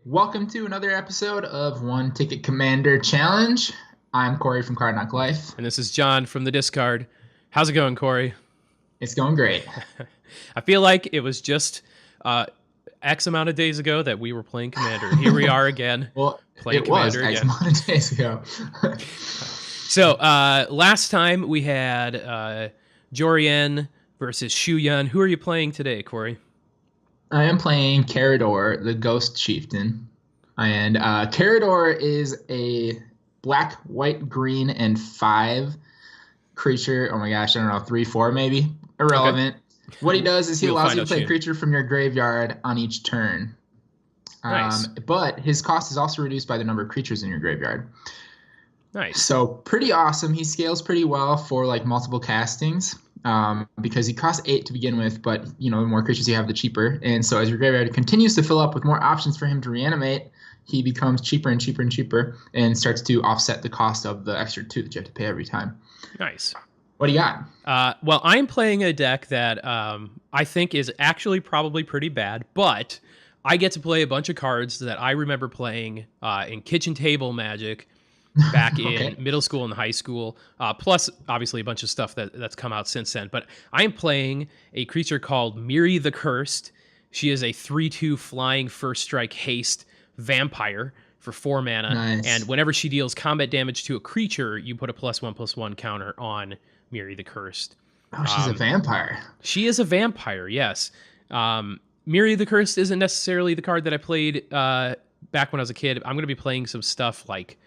Welcome to another episode of One Ticket Commander Challenge. I'm Corey from Card Knock Life. And this is John from the Discard. How's it going, Corey? It's going great. I feel like it was just X amount of days ago that we were playing Commander. Here we are again. Playing Commander X amount of days ago. So last time we had Jori versus Shu-Yun. Who are you playing today, Corey? I am playing Karador, the Ghost Chieftain. And Karador is a black, white, green, and 5 creature. Oh my gosh, I don't know, 3, 4 maybe. Irrelevant. Okay. What he does is he allows you to play a creature from your graveyard on each turn. Nice. But his cost is also reduced by the number of creatures in your graveyard. Nice. So pretty awesome. He scales pretty well for like multiple castings. Because he costs 8 to begin with, but the more creatures you have, the cheaper. And so as your graveyard continues to fill up with more options for him to reanimate, he becomes cheaper and cheaper and cheaper and starts to offset the cost of the extra 2 that you have to pay every time. Nice. What do you got? Well, I'm playing a deck that I think is actually probably pretty bad, but I get to play a bunch of cards that I remember playing in kitchen table Magic back in middle school and high school, plus obviously a bunch of stuff that's come out since then. But I am playing a creature called Mirri the Cursed. She is a 3/2 flying first strike haste vampire for 4 mana. Nice. And whenever she deals combat damage to a creature, you put a +1/+1 counter on Mirri the Cursed. Oh, she's a vampire. She is a vampire, yes. Mirri the Cursed isn't necessarily the card that I played back when I was a kid. I'm going to be playing some stuff like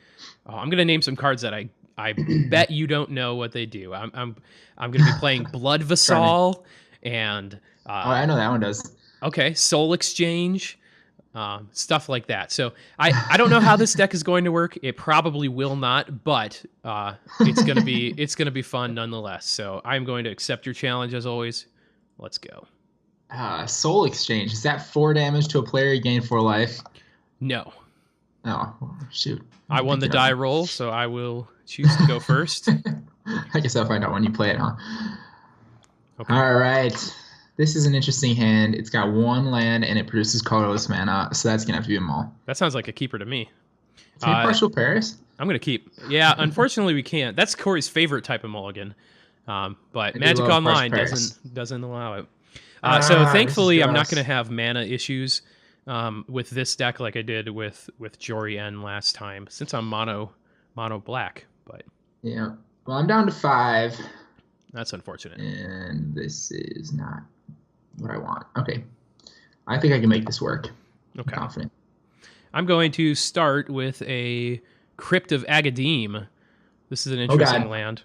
I'm going to name some cards that I bet you don't know what they do. I'm going to be playing Blood Vassal and I know that one does. Okay, Soul Exchange, stuff like that. So I don't know how this deck is going to work. It probably will not, but it's going to be fun nonetheless. So I'm going to accept your challenge as always. Let's go. Soul Exchange, is that 4 damage to a player, you gain 4 life? No. Oh, shoot. I won the die roll, so I will choose to go first. I guess I'll find out when you play it, huh? Okay. All right. This is an interesting hand. It's got 1 land, and it produces colorless mana, so that's going to have to be a maul. That sounds like a keeper to me. Can you partial Paris? I'm going to keep. Yeah, unfortunately we can't. That's Corey's favorite type of mulligan. But Magic Online doesn't allow it. So thankfully I'm not going to have mana issues with this deck like I did with Jori last time, since I'm mono black. But yeah, well, I'm down to 5. That's unfortunate. And this is not what I want. Okay, I think I can make this work. Okay, I'm confident. I'm going to start with a Crypt of Agadeem. This is an interesting land.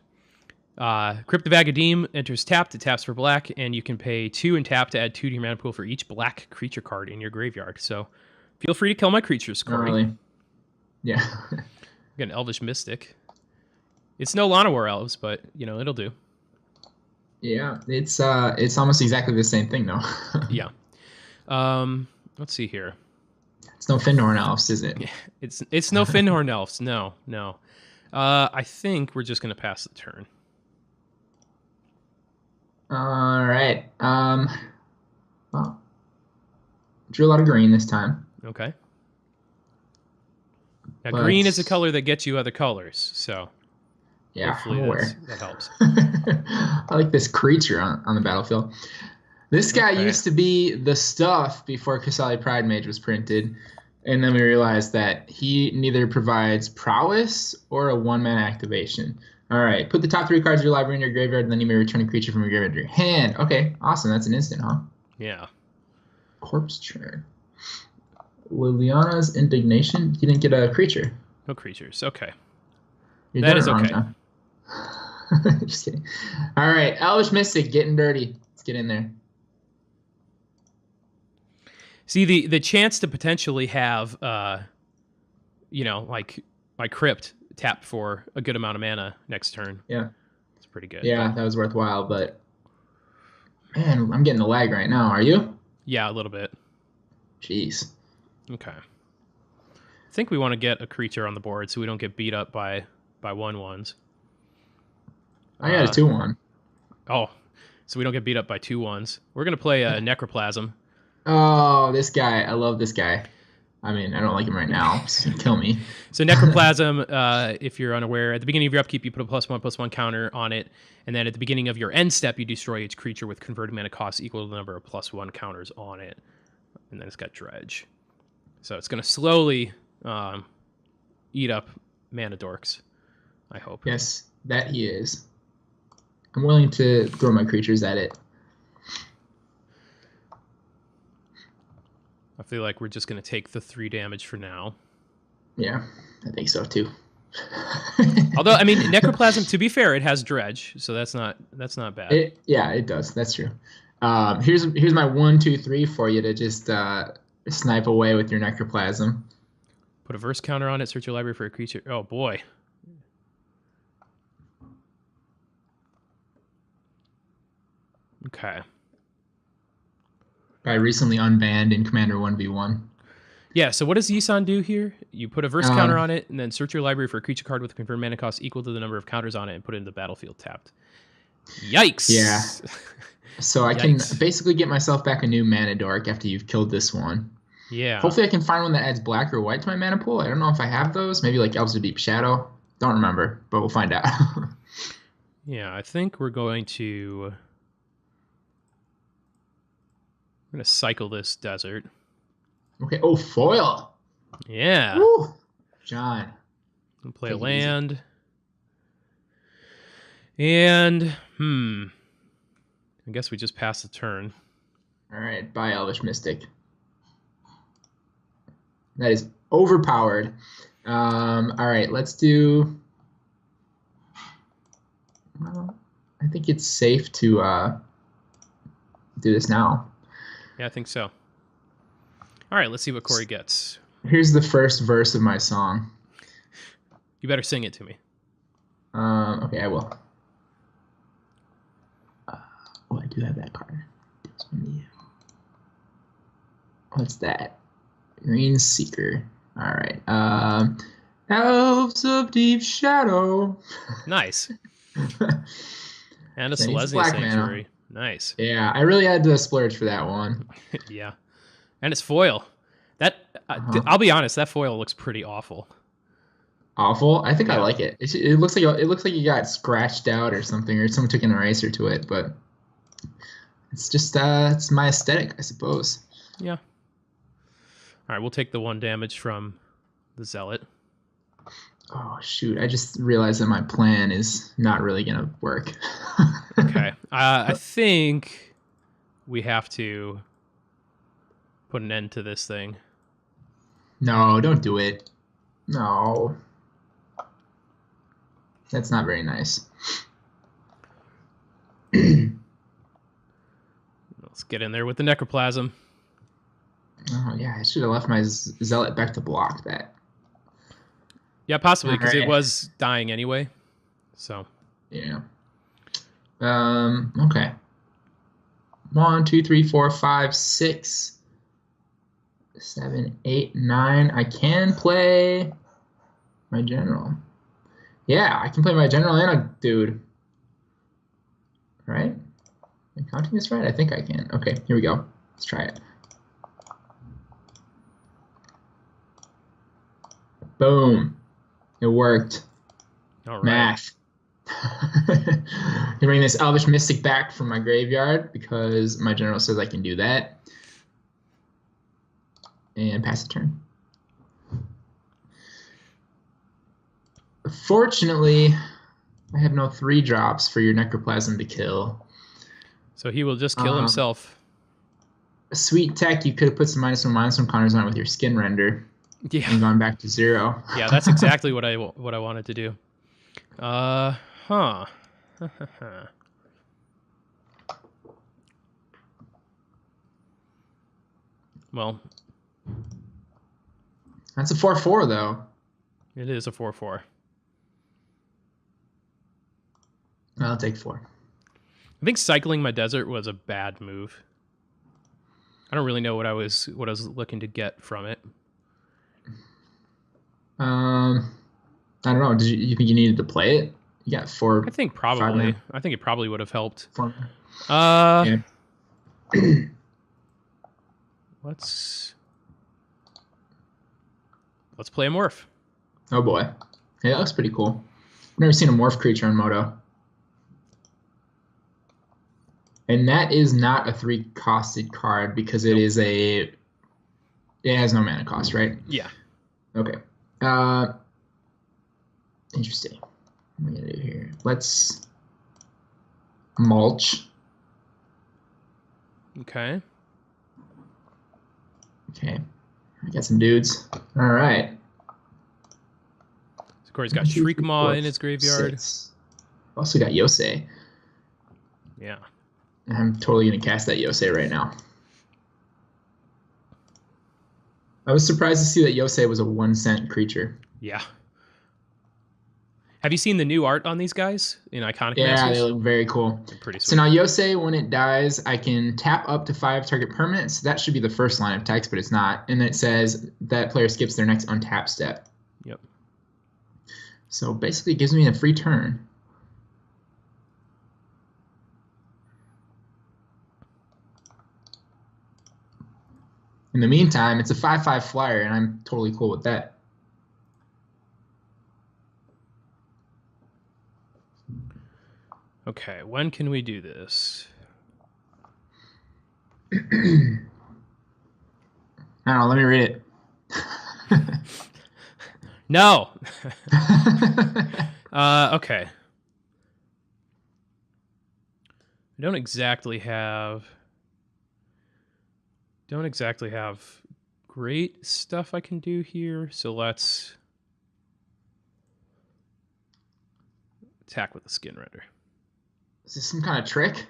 Crypt of Agadeem enters tapped. It taps for black, and you can pay 2 and tap to add 2 to your mana pool for each black creature card in your graveyard. So feel free to kill my creatures, Corey. Really? Yeah. Got an Elvish Mystic. It's no Llanowar Elves, but it'll do. Yeah, it's almost exactly the same thing though. Yeah. Let's see here. It's no Findorn Elves, is it? Yeah, it's no Findorn Elves. No. I think we're just gonna pass the turn. All right. Well, drew a lot of green this time. Okay. Now, green is a color that gets you other colors, so yeah, hopefully that helps. I like this creature on the battlefield. This guy used to be the stuff before Kasali Pride Mage was printed, and then we realized that he neither provides prowess or a 1-mana activation. All right, put the top 3 cards of your library in your graveyard, and then you may return a creature from your graveyard to your hand. Okay, awesome. That's an instant, huh? Yeah. Corpse Churn. Liliana's Indignation. You didn't get a creature. No creatures. Okay. That is okay. Just kidding. All right, Elvish Mystic, getting dirty. Let's get in there. See, the chance to potentially have, like my Crypt tap for a good amount of mana next turn. Yeah. It's pretty good. Yeah, that was worthwhile, but man, I'm getting the lag right now. Are you? Yeah, a little bit. Jeez. Okay. I think we want to get a creature on the board so we don't get beat up by 1/1s. I got a 2/1. Oh, so we don't get beat up by 2/1s. We're going to play a Necroplasm. Oh, this guy. I love this guy. I mean, I don't like him right now. He's gonna kill me. So Necroplasm, if you're unaware, at the beginning of your upkeep, you put a +1/+1 counter on it, and then at the beginning of your end step, you destroy each creature with converted mana cost equal to the number of +1 counters on it. And then it's got Dredge. So it's going to slowly eat up mana dorks, I hope. Yes, that he is. I'm willing to throw my creatures at it. I feel like we're just going to take the 3 damage for now. Yeah, I think so too. Although, I mean, Necroplasm, to be fair, it has Dredge, so that's not bad. Yeah, it does. That's true. Here's my 1, 2, 3 for you to just snipe away with your Necroplasm. Put a verse counter on it. Search your library for a creature. Oh boy. Okay. I recently unbanned in Commander 1v1. Yeah, so what does Yisan do here? You put a verse counter on it, and then search your library for a creature card with a confirmed mana cost equal to the number of counters on it and put it in the battlefield tapped. Yikes! Yeah. So I can basically get myself back a new mana dork after you've killed this one. Yeah. Hopefully I can find one that adds black or white to my mana pool. I don't know if I have those. Maybe like Elves of Deep Shadow. Don't remember, but we'll find out. Yeah, I think we're going to... I'm going to cycle this desert. Okay. Oh, foil. Yeah. Woo. John. I'll play a land. And, I guess we just passed the turn. All right. Bye, Elvish Mystic. That is overpowered. All right. Let's do... Well, I think it's safe to do this now. Yeah, I think so. All right, let's see what Corey gets. Here's the first verse of my song. You better sing it to me. Okay, I will. I do have that card. What's that? Green Seeker. All right. Elves of Deep Shadow. Nice. And a Selesnya Sanctuary. Nice. Yeah, I really had to splurge for that one. Yeah. And it's foil. That I'll be honest, that foil looks pretty awful. Awful? I think I like it. It looks like it got scratched out or something, or someone took an eraser to it, but it's just it's my aesthetic, I suppose. Yeah. All right, we'll take the 1 damage from the Zealot. Oh shoot! I just realized that my plan is not really gonna work. Okay, I think we have to put an end to this thing. No, don't do it. No, that's not very nice. Let's get in there with the Necroplasm. Oh yeah, I should have left my Zealot back to block that. Yeah, possibly, because it was dying anyway. So. Yeah. Okay. 1, 2, 3, 4, 5, 6, 7, 8, 9. I can play my general. Yeah, I can play my general and a dude. Right? Am I counting this right? I think I can. Okay, here we go. Let's try it. Boom. It worked. All right. Math. You bring this Elvish Mystic back from my graveyard because my general says I can do that. And pass the turn. Fortunately, I have no 3-drops for your Necroplasm to kill. So he will just kill himself. Sweet tech, you could have put some -1/-1 counters on it with your Skin Render. Yeah. And gone back to 0. Yeah, that's exactly what I wanted to do. Well, that's a 4/4 though. It is a 4/4. I'll take 4. I think cycling my desert was a bad move. I don't really know what I was looking to get from it. I don't know. You think you needed to play it? You got 4. I think probably. I think it probably would have helped. 4. Yeah. Let's play a morph. Oh boy. Hey, that looks pretty cool. I've never seen a morph creature in Moto. And that is not a 3-costed card because it is a... It has no mana cost, right? Yeah. Okay. Interesting. What am I gonna do here? Let's mulch. Okay. Okay. I got some dudes. All right. So Corey's got Shriekmaw in his graveyard. 6. Also got Yosei. Yeah. I'm totally gonna cast that Yosei right now. I was surprised to see that Yosei was a 1-cent creature. Yeah. Have you seen the new art on these guys in Iconic Yeah, Masters? they look very cool. They're pretty sweet. So now Yosei, when it dies, I can tap up to 5 target permanents. So that should be the first line of text, but it's not. And it says that player skips their next untap step. Yep. So basically it gives me a free turn. In the meantime, it's a 5/5 flyer, and I'm totally cool with that. Okay, when can we do this? I don't know, let me read it. No. Okay. I don't exactly have great stuff I can do here, so let's attack with the Skin Render. Is this some kind of trick?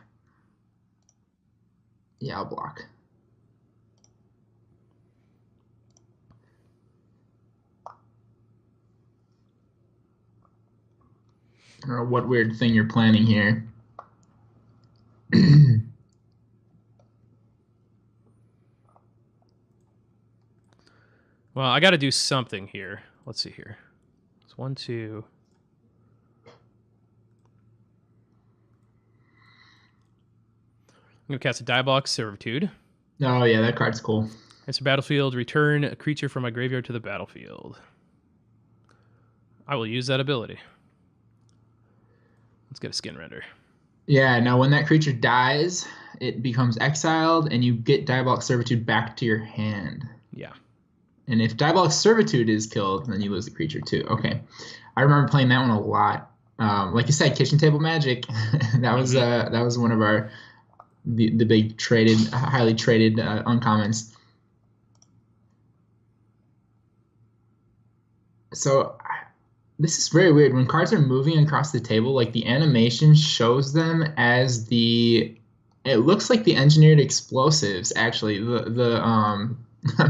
Yeah, I'll block. I don't know what weird thing you're planning here. Well, I got to do something here. Let's see here. It's 1, 2. I'm going to cast a Diabolic Servitude. Oh, yeah, that card's cool. It's a battlefield. Return a creature from my graveyard to the battlefield. I will use that ability. Let's get a Skin Render. Yeah, now when that creature dies, it becomes exiled, and you get Diabolic Servitude back to your hand. Yeah. And if Diabolic Servitude is killed, then you lose the creature too. Okay. I remember playing that one a lot. Like you said, Kitchen Table Magic. that was one of our the big traded, highly traded uncommons. So this is very weird. When cards are moving across the table, like the animation shows them as it looks like the engineered explosives, actually. The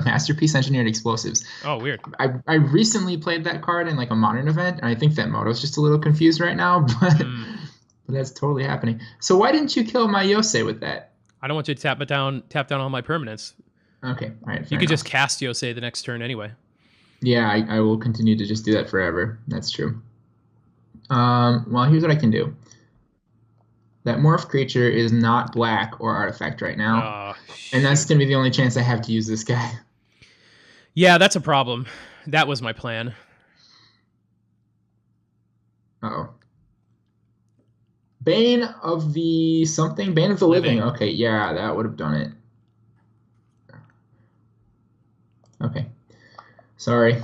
Masterpiece Engineered Explosives. Oh, weird. I recently played that card in like a modern event, and I think that Moto's just a little confused right now, but that's totally happening. So why didn't you kill my Yosei with that? I don't want you to tap down all my permanents. Okay, all right. You could just cast Yosei the next turn anyway. Yeah, I will continue to just do that forever. That's true. Well, here's what I can do. That morph creature is not black or artifact right now. And that's going to be the only chance I have to use this guy. Yeah, that's a problem. That was my plan. Uh-oh. Bane of the something? Bane of the Living. Okay, yeah, that would have done it. Okay. Sorry.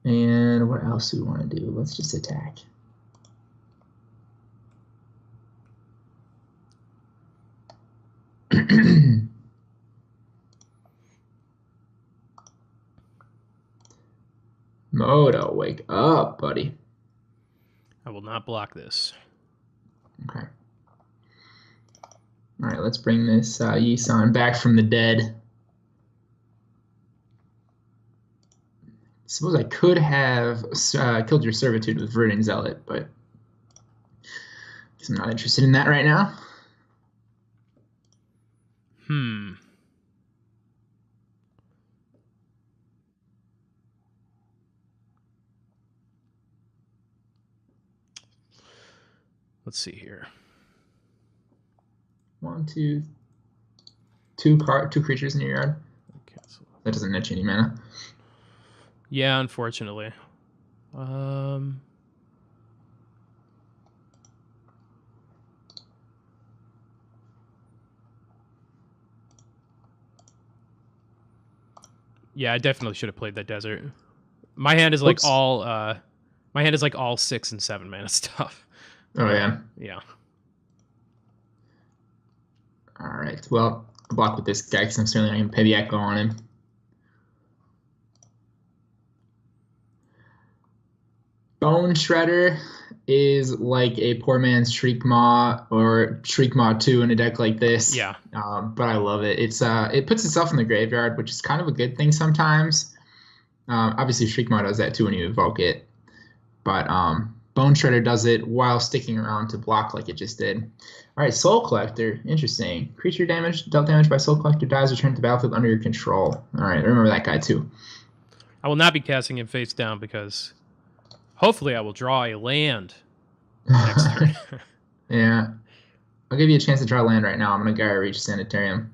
And what else do we want to do? Let's just attack. Moto, wake up, buddy. I will not block this. Okay. All right, let's bring this Yisan back from the dead. Suppose I could have killed your Servitude with Verdant Zealot, but I guess I'm not interested in that right now. Let's see here. 1, 2, 2 creatures in your yard. Cancel that doesn't net you any mana. Yeah, unfortunately. Yeah, I definitely should have played that desert. My hand is like all my hand is like all 6 and 7 mana stuff. Oh yeah. Yeah. All right. Well, I'll block with this guy because I'm certainly not going to pay the echo on him. Bone Shredder is like a poor man's Shriek Maw or Shriek Maw 2 in a deck like this. Yeah. But I love it. It puts itself in the graveyard, which is kind of a good thing sometimes. Obviously, Shriek Maw does that too when you evoke it. But Bone Shredder does it while sticking around to block like it just did. All right, Soul Collector. Interesting. Creature damage, dealt damage by Soul Collector dies, return to the battlefield under your control. All right, I remember that guy too. I will not be casting him face down because hopefully I will draw a land next turn. Yeah. I'll give you a chance to draw land right now. I'm going to Gaia Reach Sanitarium.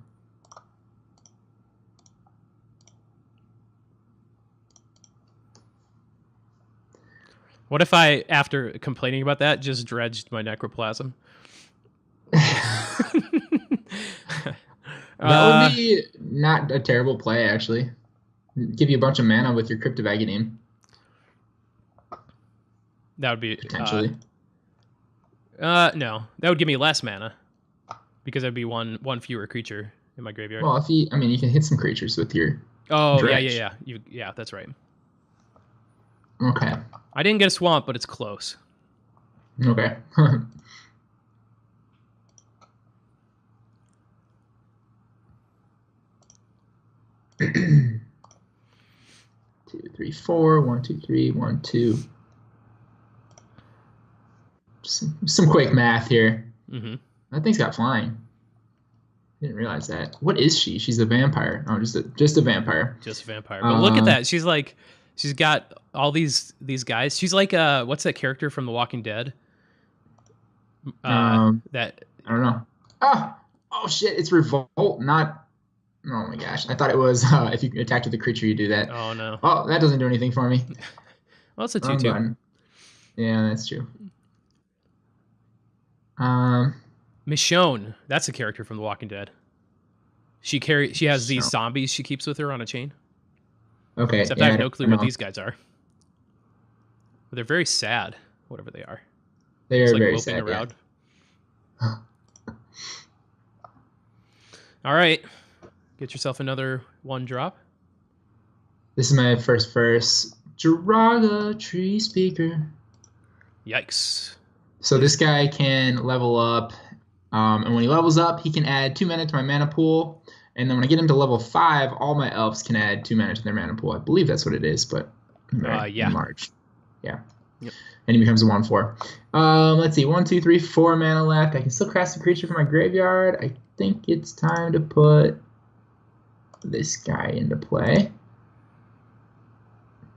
What if I, after complaining about that, just dredged my Necroplasm? That would be not a terrible play, actually. Give you a bunch of mana with your Crypt of Aghanim. That would be... Potentially. no. That would give me less mana. Because that'd be one fewer creature in my graveyard. Well, you can hit some creatures with your dredge. Yeah. Yeah, that's right. Okay. I didn't get a swamp, but it's close. Okay. 2, 3, 4. 1, 2, 3. 1, 2. Some quick math here. Mm-hmm. That thing's got flying. Didn't realize that. What is she? She's a vampire. Oh, just a vampire. Just a vampire. But look at that. She's got all these guys. She's like what's that character from The Walking Dead? That I don't know. Oh shit! It's Revolt, not. Oh my gosh! I thought it was if you attacked with a creature, you do that. Oh no! Oh, that doesn't do anything for me. Well, it's a 2/2. Yeah, that's true. Michonne, that's a character from The Walking Dead. She has these zombies she keeps with her on a chain. Okay. Except I have no clue what these guys are. But they're very sad, whatever they are. They are like very moping sad. Around. Yeah. All right. Get yourself another 1-drop. This is my first verse. Jiraga, Tree Speaker. Yikes. So this guy can level up, and when he levels up, he can add 2 mana to my mana pool. And then when I get him to level 5, all my elves can add 2 mana to their mana pool. I believe that's what it is, but yeah, large. Yeah. Yep. And he becomes a 1/4. Let's see, 1, 2, 3, 4 mana left. I can still cast a creature from my graveyard. I think it's time to put this guy into play.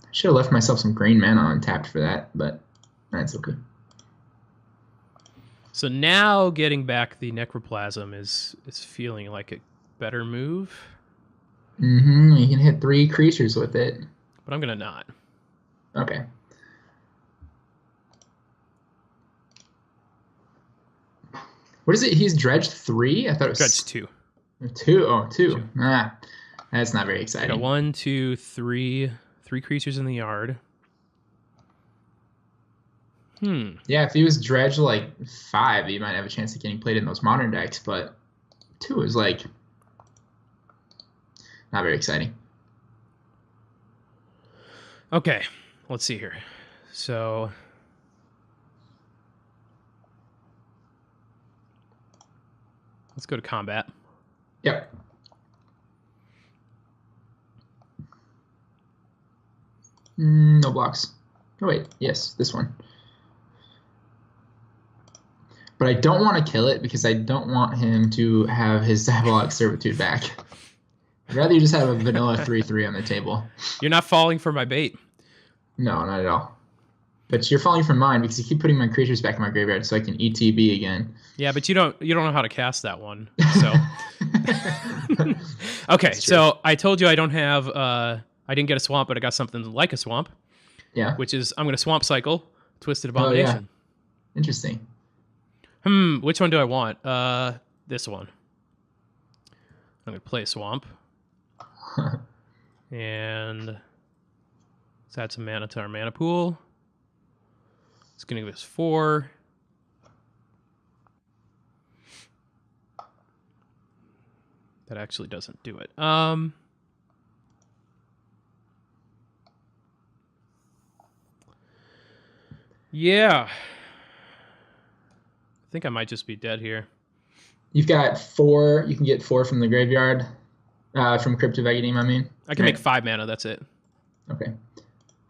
I should have left myself some green mana untapped for that, but that's okay. So now getting back the Necroplasm is feeling like a better move. Mm-hmm. You can hit 3 creatures with it. But I'm going to not. Okay. What is it? He's dredged 3? I thought it was... Dredged 2. 2? Oh, 2. That's not very exciting. I got 1, 2, 3. 3 creatures in the yard. Yeah, if he was dredged like 5, he might have a chance of getting played in those modern decks, but 2 is like not very exciting. Okay, let's see here. So let's go to combat. Yep. No blocks. Oh wait, yes, this one. But I don't want to kill it because I don't want him to have his Diabolic Servitude back. I'd rather you just have a vanilla 3/3 on the table. You're not falling for my bait. No, not at all. But you're falling for mine because you keep putting my creatures back in my graveyard so I can ETB again. Yeah, but you don't know how to cast that one. So Okay, so I told you I don't have. I didn't get a swamp, but I got something like a swamp. Yeah. Which is I'm going to swamp cycle Twisted Oh yeah. Abomination. Interesting. Which one do I want? This one. I'm going to play a swamp. And let's add some mana to our mana pool. It's going to give us 4. That actually doesn't do it. Yeah. I think I might just be dead here. You've got 4. You can get 4 from the graveyard. From Crypt of Agadim, I mean. I can make 5 mana, that's it. Okay.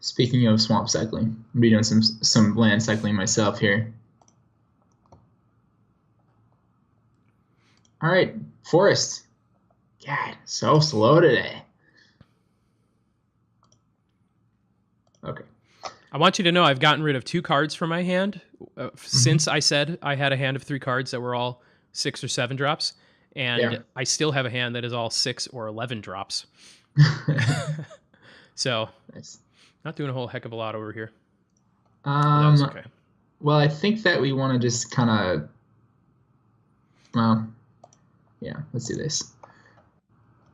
Speaking of swamp cycling, I'm doing some land cycling myself here. All right, Forest. God, so slow today. Okay. I want you to know I've gotten rid of 2 cards from my hand since I said I had a hand of 3 cards that were all 6 or 7 drops, and I still have a hand that is all 6 or 11 drops. So, nice. Not doing a whole heck of a lot over here. That's okay. Well, I think that we want to just kind of, well, yeah, let's do this.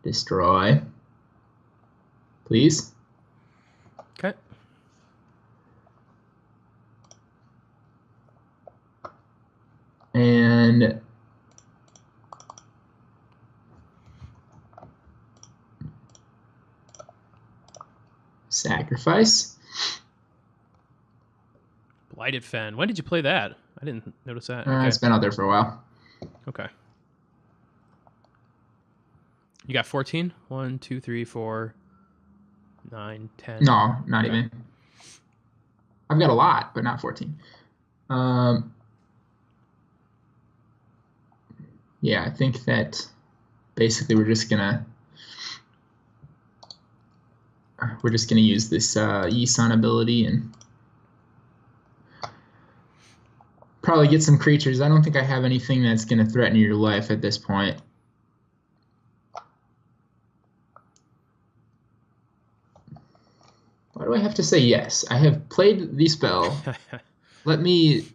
Destroy. Please. Okay. And sacrifice. Blighted Fen. When did you play that? I didn't notice that. Okay. It's been out there for a while. Okay. You got 14? 1, 2, 3, 4, 9, 10. No, not even. I've got a lot, but not 14. Yeah, I think that basically we're just gonna use this Yisan ability and probably get some creatures. I don't think I have anything that's gonna threaten your life at this point. Why do I have to say yes? I have played the spell. Let me.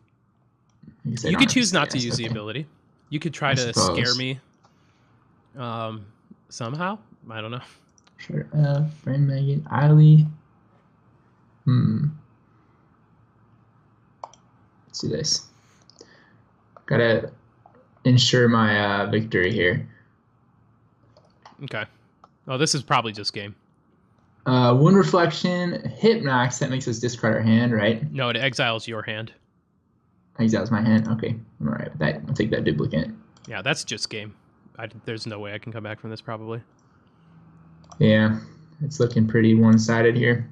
You could choose not to use the ability. You could try to scare me somehow. I don't know. Sure. Brain Maggot, Eiley. Let's do this. Gotta ensure my victory here. Okay. Oh, this is probably just game. Wound Reflection, Hypnox, that makes us discard our hand, right? No, it exiles your hand. Exiles my hand? Okay. I'm all right with that. I'll take that duplicate. Yeah, that's just game. There's no way I can come back from this, probably. Yeah, it's looking pretty one-sided here.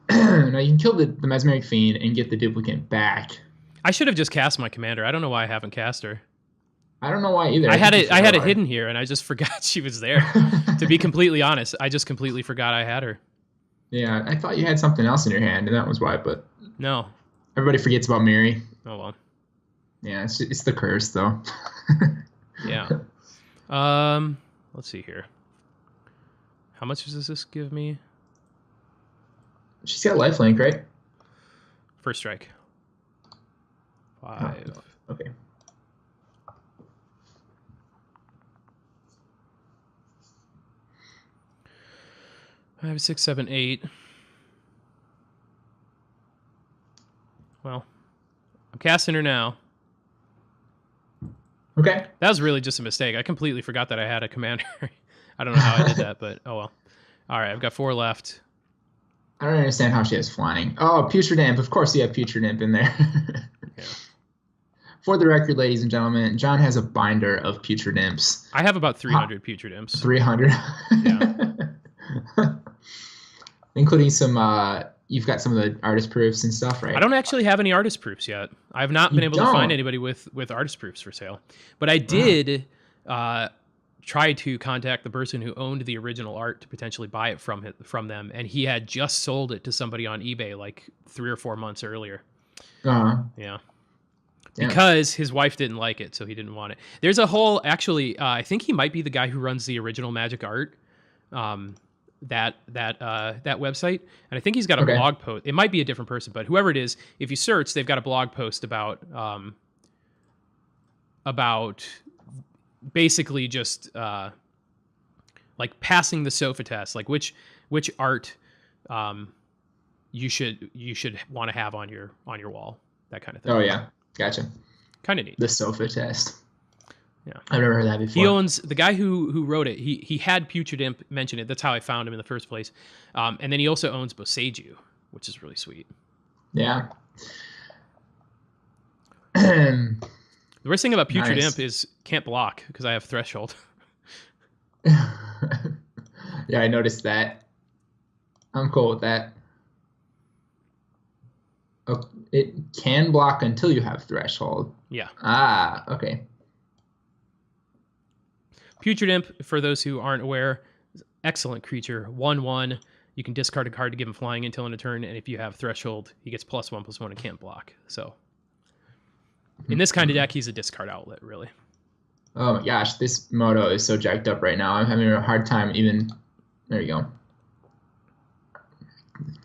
Now you can kill the Mesmeric Fiend and get the duplicate back. I should have just cast my commander. I don't know why I haven't cast her. I don't know why either. I had it hidden here, and I just forgot she was there. To be completely honest, I just completely forgot I had her. Yeah, I thought you had something else in your hand, and that was why, but... No. Everybody forgets about Mirri. Oh, well. Yeah, it's the curse, though. Yeah. Let's see here. How much does this give me? She's got lifelink, right? First strike. 5. Oh, okay. I have 6, 7, 8. Well, I'm casting her now. Okay. That was really just a mistake. I completely forgot that I had a commander. I don't know how I did that, but oh well. All right, I've got 4 left. I don't understand how she has flying. Oh, Putrid Imp. Of course you have Putrid Imp in there. Yeah. For the record, ladies and gentlemen, John has a binder of Putrid Imps. I have about 300 Putrid Imps. 300? Yeah. Including some, you've got some of the artist proofs and stuff, right? I don't actually have any artist proofs yet. I've not been able to find anybody with artist proofs for sale. But I did try to contact the person who owned the original art to potentially buy it from them, and he had just sold it to somebody on eBay like 3 or 4 months earlier. Yeah. because his wife didn't like it, so he didn't want it. There's a whole, actually, I think he might be the guy who runs the original Magic Art, that website, and I think he's got a blog post. It might be a different person, but whoever it is, if you search, they've got a blog post about basically just like passing the sofa test, like which art you should want to have on your wall, that kind of thing. Oh yeah, gotcha. Kind of neat. The sofa test. Yeah, I've never heard that before. He owns, the guy who wrote it. He had Putrid Imp mention it. That's how I found him in the first place. And then he also owns Boseiju, which is really sweet. Yeah. The worst thing about Putrid Nice. Imp is can't block because I have Threshold. Yeah, I noticed that. I'm cool with that. Oh, it can block until you have Threshold. Yeah. Ah, okay. Putrid Imp, for those who aren't aware, is an excellent creature. 1/1. You can discard a card to give him flying until end of turn, and if you have Threshold, he gets +1/+1 and can't block. So in this kind of deck, he's a discard outlet, really. Oh my gosh, this moto is so jacked up right now. I'm having a hard time even. There you go.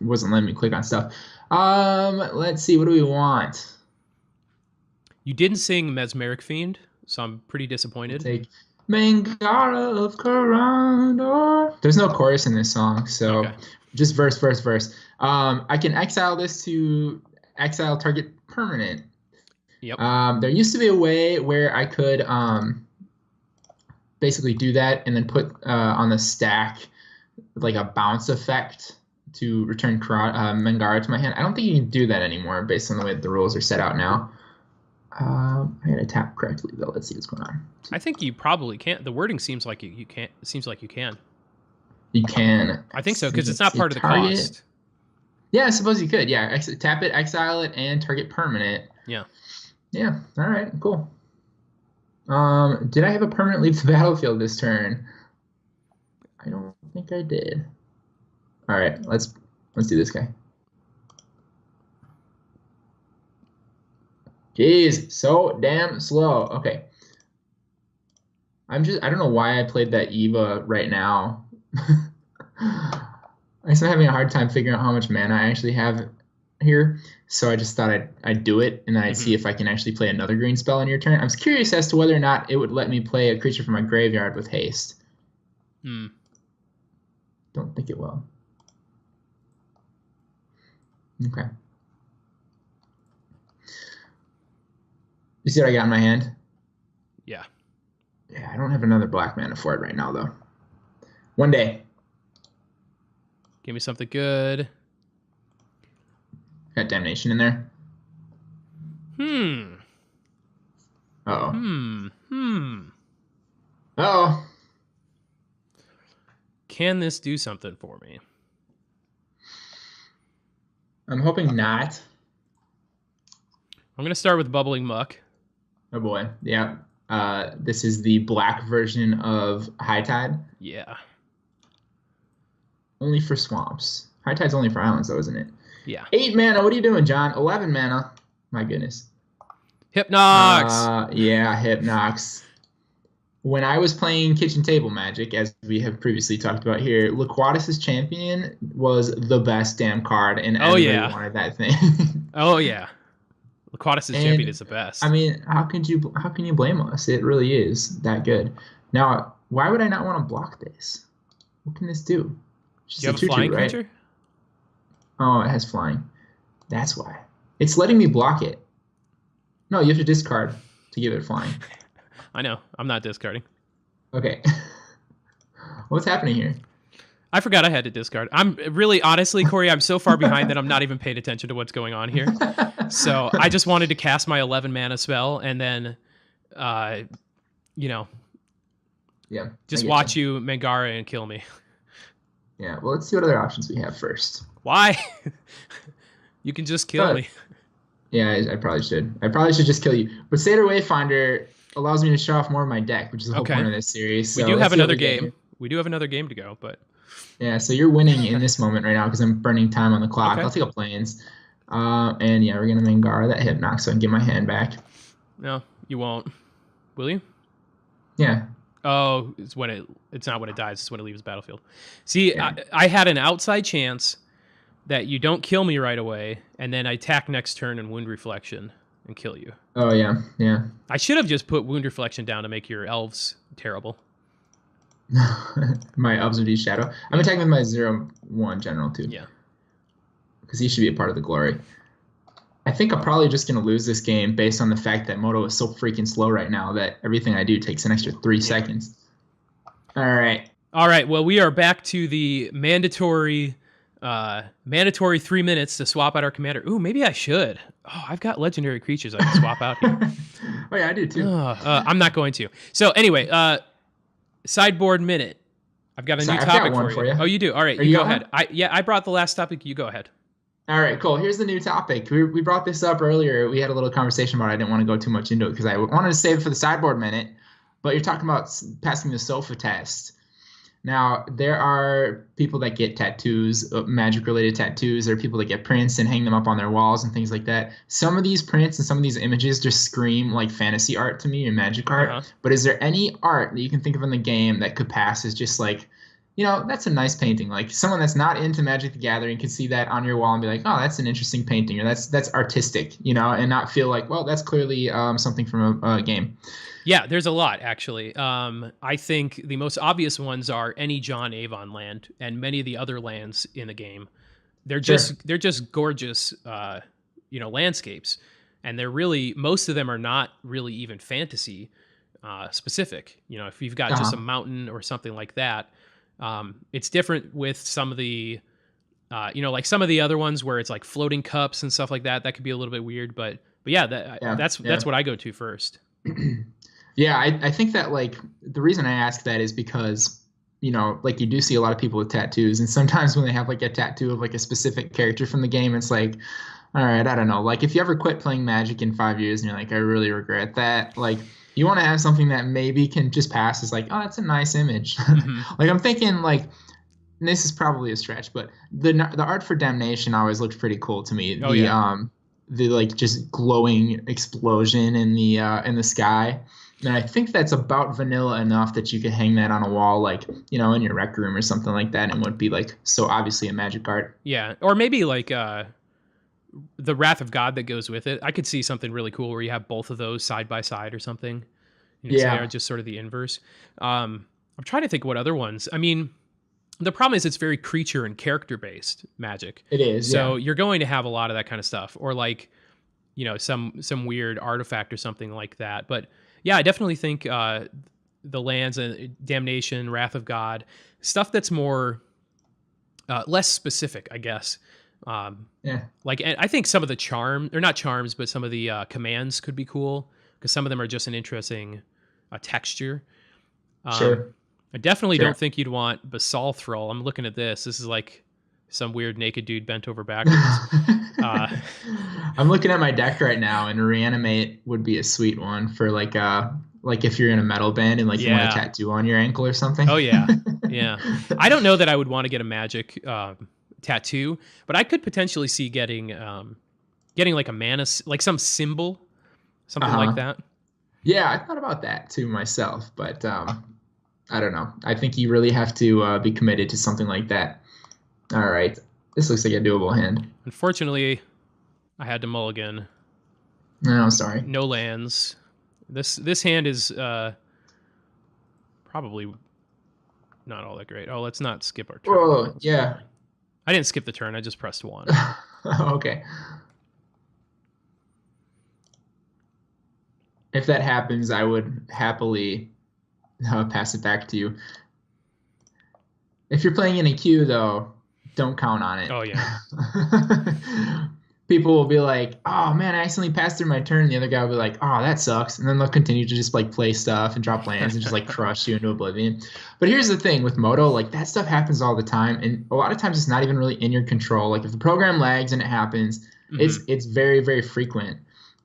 It wasn't letting me click on stuff. Let's see. What do we want? You didn't sing Mesmeric Fiend, so I'm pretty disappointed. Take Mangara of Karador. There's no chorus in this song, so just verse. I can exile this to exile target permanent. Yep. There used to be a way where I could basically do that and then put on the stack like a bounce effect to return Mangara to my hand. I don't think you can do that anymore based on the way that the rules are set out now. I gotta tap correctly though. Let's see what's going on. I think you probably can't. The wording seems like you can't. It seems like you can. You can. I think so because it's not part of the target. cost. Yeah, I suppose you could. Yeah, tap it, exile it, and target permanent. Yeah. Yeah. All right. Cool. Did I have a permanent leave the battlefield this turn? I don't think I did. All right. Let's do this guy. Jeez, so damn slow. Okay. I don't know why I played that Eva right now. I'm having a hard time figuring out how much mana I actually have here. So I just thought I'd do it, and then I'd see if I can actually play another green spell on your turn. I was curious as to whether or not it would let me play a creature from my graveyard with haste. Don't think it will. Okay. You see what I got in my hand? Yeah. Yeah, I don't have another black mana for it right now, though. One day. Give me something good. Got Damnation in there. Uh-oh. Uh-oh. Can this do something for me? I'm hoping not. I'm going to start with Bubbling Muck. Oh, boy. Yeah. This is the black version of High Tide. Yeah. Only for swamps. High Tide's only for islands, though, isn't it? Yeah. 8 mana. What are you doing, John? 11 mana. My goodness. Hypnox! Yeah, Hypnox. When I was playing Kitchen Table Magic, as we have previously talked about here, Laquatus's Champion was the best damn card, and everybody wanted that thing. Oh, yeah. Laquatus's Champion is the best. I mean, how can you blame us? It really is that good. Now, why would I not want to block this? What can this do? Do you have a flying creature? Oh, it has flying. That's why. It's letting me block it. No, you have to discard to give it flying. I know. I'm not discarding. Okay. What's happening here? I forgot I had to discard. I'm really, honestly, Corey, I'm so far behind that I'm not even paying attention to what's going on here. So I just wanted to cast my 11 mana spell and then, just watch you Mangara and kill me. Yeah, well, let's see what other options we have first. Why? You can just kill me. Yeah, I probably should. I probably should just kill you. But Satyr Wayfinder allows me to show off more of my deck, which is the whole point of this series. So we do have another game. We do have another game to go, but... Yeah, so you're winning in this moment right now because I'm burning time on the clock. Okay. I'll take a Plains. And yeah, we're gonna Mangara that Hypnox so I can get my hand back. No, you won't. Will you? Yeah. Oh, it's not when it dies, it's when it leaves the battlefield. See, Yeah. I had an outside chance that you don't kill me right away, and then I attack next turn and wound reflection and kill you. Oh yeah, yeah. I should have just put wound reflection down to make your elves terrible. My elves would be shadow. I'm attacking with my 0/1 general too. Yeah. Because he should be a part of the glory. I think I'm probably just going to lose this game based on the fact that Moto is so freaking slow right now that everything I do takes an extra 3 seconds. All right. All right. Well, we are back to the mandatory 3 minutes to swap out our commander. Ooh, maybe I should. Oh, I've got legendary creatures I can swap out here. Oh, yeah, I do too. I'm not going to. So anyway, sideboard minute. I've got a new topic for you. Oh, you do? All right. You go ahead. I brought the last topic. You go ahead. All right, cool. Here's the new topic. We brought this up earlier. We had a little conversation about it. I didn't want to go too much into it because I wanted to save it for the sideboard minute. But you're talking about passing the sofa test. Now, there are people that get tattoos, magic-related tattoos. There are people that get prints and hang them up on their walls and things like that. Some of these prints and some of these images just scream like fantasy art to me and magic art. Uh-huh. But is there any art that you can think of in the game that could pass as just like, you know, that's a nice painting. Like someone that's not into Magic the Gathering could see that on your wall and be like, oh, that's an interesting painting, or that's artistic, you know, and not feel like, well, that's clearly something from a game. Yeah, there's a lot, actually. I think the most obvious ones are any John Avon land and many of the other lands in the game. They're just gorgeous, landscapes. And they're really, most of them are not really even fantasy specific. You know, if you've got just a mountain or something like that, it's different with some of the, like some of the other ones where it's like floating cups and stuff like that. That could be a little bit weird, but that's what I go to first. Yeah, I think that like the reason I ask that is because, you know, like you do see a lot of people with tattoos, and sometimes when they have like a tattoo of like a specific character from the game, it's like, all right, I don't know. Like if you ever quit playing Magic in 5 years and you're like, I really regret that, like you want to have something that maybe can just pass as like, oh, that's a nice image. Mm-hmm. Like I'm thinking like, and this is probably a stretch, but the art for Damnation always looked pretty cool to me. The like just glowing explosion in the sky. And I think that's about vanilla enough that you could hang that on a wall, like, you know, in your rec room or something like that, and it would be like so obviously a magic art. Yeah, or maybe like the Wrath of God that goes with it. I could see something really cool where you have both of those side by side or something. You know, so they're just sort of the inverse. I'm trying to think what other ones. I mean, the problem is it's very creature and character based Magic. It is. So you're going to have a lot of that kind of stuff, or like, you know, some weird artifact or something like that. But yeah, I definitely think the lands and Damnation, Wrath of God, stuff that's more less specific, I guess. Like, and I think some of the they're not charms, but some of the commands could be cool because some of them are just an interesting texture. Sure. I definitely don't think you'd want Basalt Thrall. I'm looking at this. This is like some weird naked dude bent over backwards. I'm looking at my deck right now, and Reanimate would be a sweet one for like if you're in a metal band and like you want a tattoo on your ankle or something. Oh yeah, yeah. I don't know that I would want to get a Magic tattoo, but I could potentially see getting like a mana, like some symbol, something like that. Yeah, I thought about that too myself, but I don't know. I think you really have to be committed to something like that. All right. This looks like a doable hand. Unfortunately, I had to mulligan. No, sorry. No lands. This hand is probably not all that great. Oh, let's not skip our turn. Oh, yeah. I didn't skip the turn. I just pressed 1. Okay. If that happens, I would happily pass it back to you. If you're playing in a queue, though, don't count on it. Oh, yeah. People will be like, oh, man, I accidentally passed through my turn. And the other guy will be like, oh, that sucks. And then they'll continue to just, like, play stuff and drop lands and just, like, crush you into oblivion. But here's the thing with Moto. Like, that stuff happens all the time. And a lot of times it's not even really in your control. Like, if the program lags and it happens, it's very, very frequent.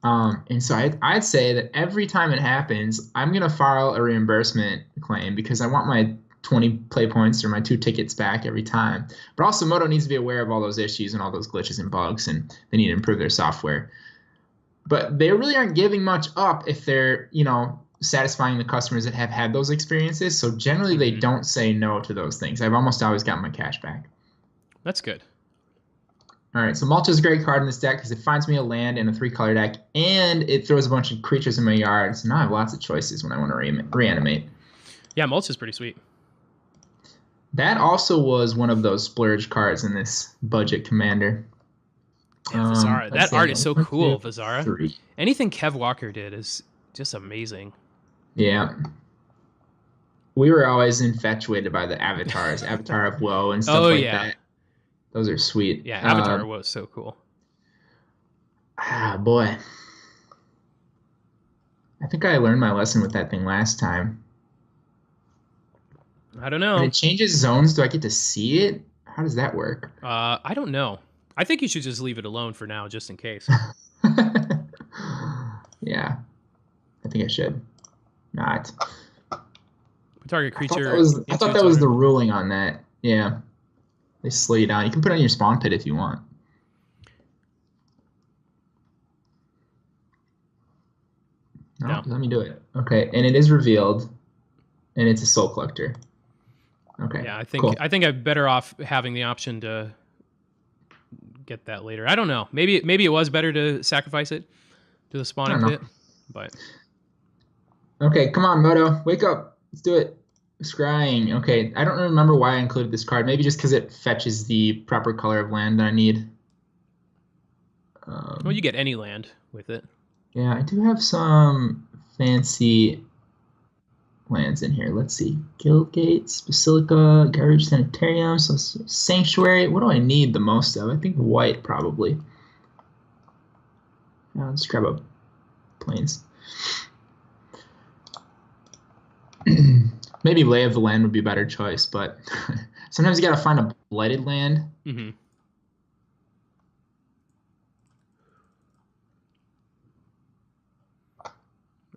And so I'd say that every time it happens, I'm going to file a reimbursement claim because I want my 20 play points or my 2 tickets back every time. But also Moto needs to be aware of all those issues and all those glitches and bugs, and they need to improve their software. But they really aren't giving much up if they're, satisfying the customers that have had those experiences. So generally they don't say no to those things. I've almost always gotten my cash back. That's good. All right, so Mulch is a great card in this deck because it finds me a land in a 3-color deck, and it throws a bunch of creatures in my yard. So now I have lots of choices when I want to reanimate. Yeah, Mulch is pretty sweet. That also was one of those splurge cards in this budget commander. Yeah, Vizara. That art is so cool, Vizara. 3. Anything Kev Walker did is just amazing. Yeah. We were always infatuated by the avatars, Avatar of Woe and stuff that. Those are sweet. Yeah, Avatar was so cool. Boy. I think I learned my lesson with that thing last time. I don't know. When it changes zones, do I get to see it? How does that work? I don't know. I think you should just leave it alone for now, just in case. Yeah. I think I should. Not. Target creature. I thought that was the ruling on that. Yeah. They slow you down. You can put it on your spawn pit if you want. No. Let me do it. Okay, and it is revealed, and it's a soul collector. Okay. Yeah, I think I'm better off having the option to get that later. I don't know. Maybe it was better to sacrifice it to the spawning pit, but. Okay, come on, Moto, wake up. Let's do it. Scrying. Okay, I don't remember why I included this card. Maybe just because it fetches the proper color of land that I need. Well, you get any land with it. Yeah, I do have some fancy lands in here. Let's see. Guild Gates, Basilica, Garage Sanitarium, so Sanctuary. What do I need the most of? I think white, probably. Let's grab a Plains. Maybe Lay of the Land would be a better choice, but sometimes you got to find a blighted land. Mm-hmm.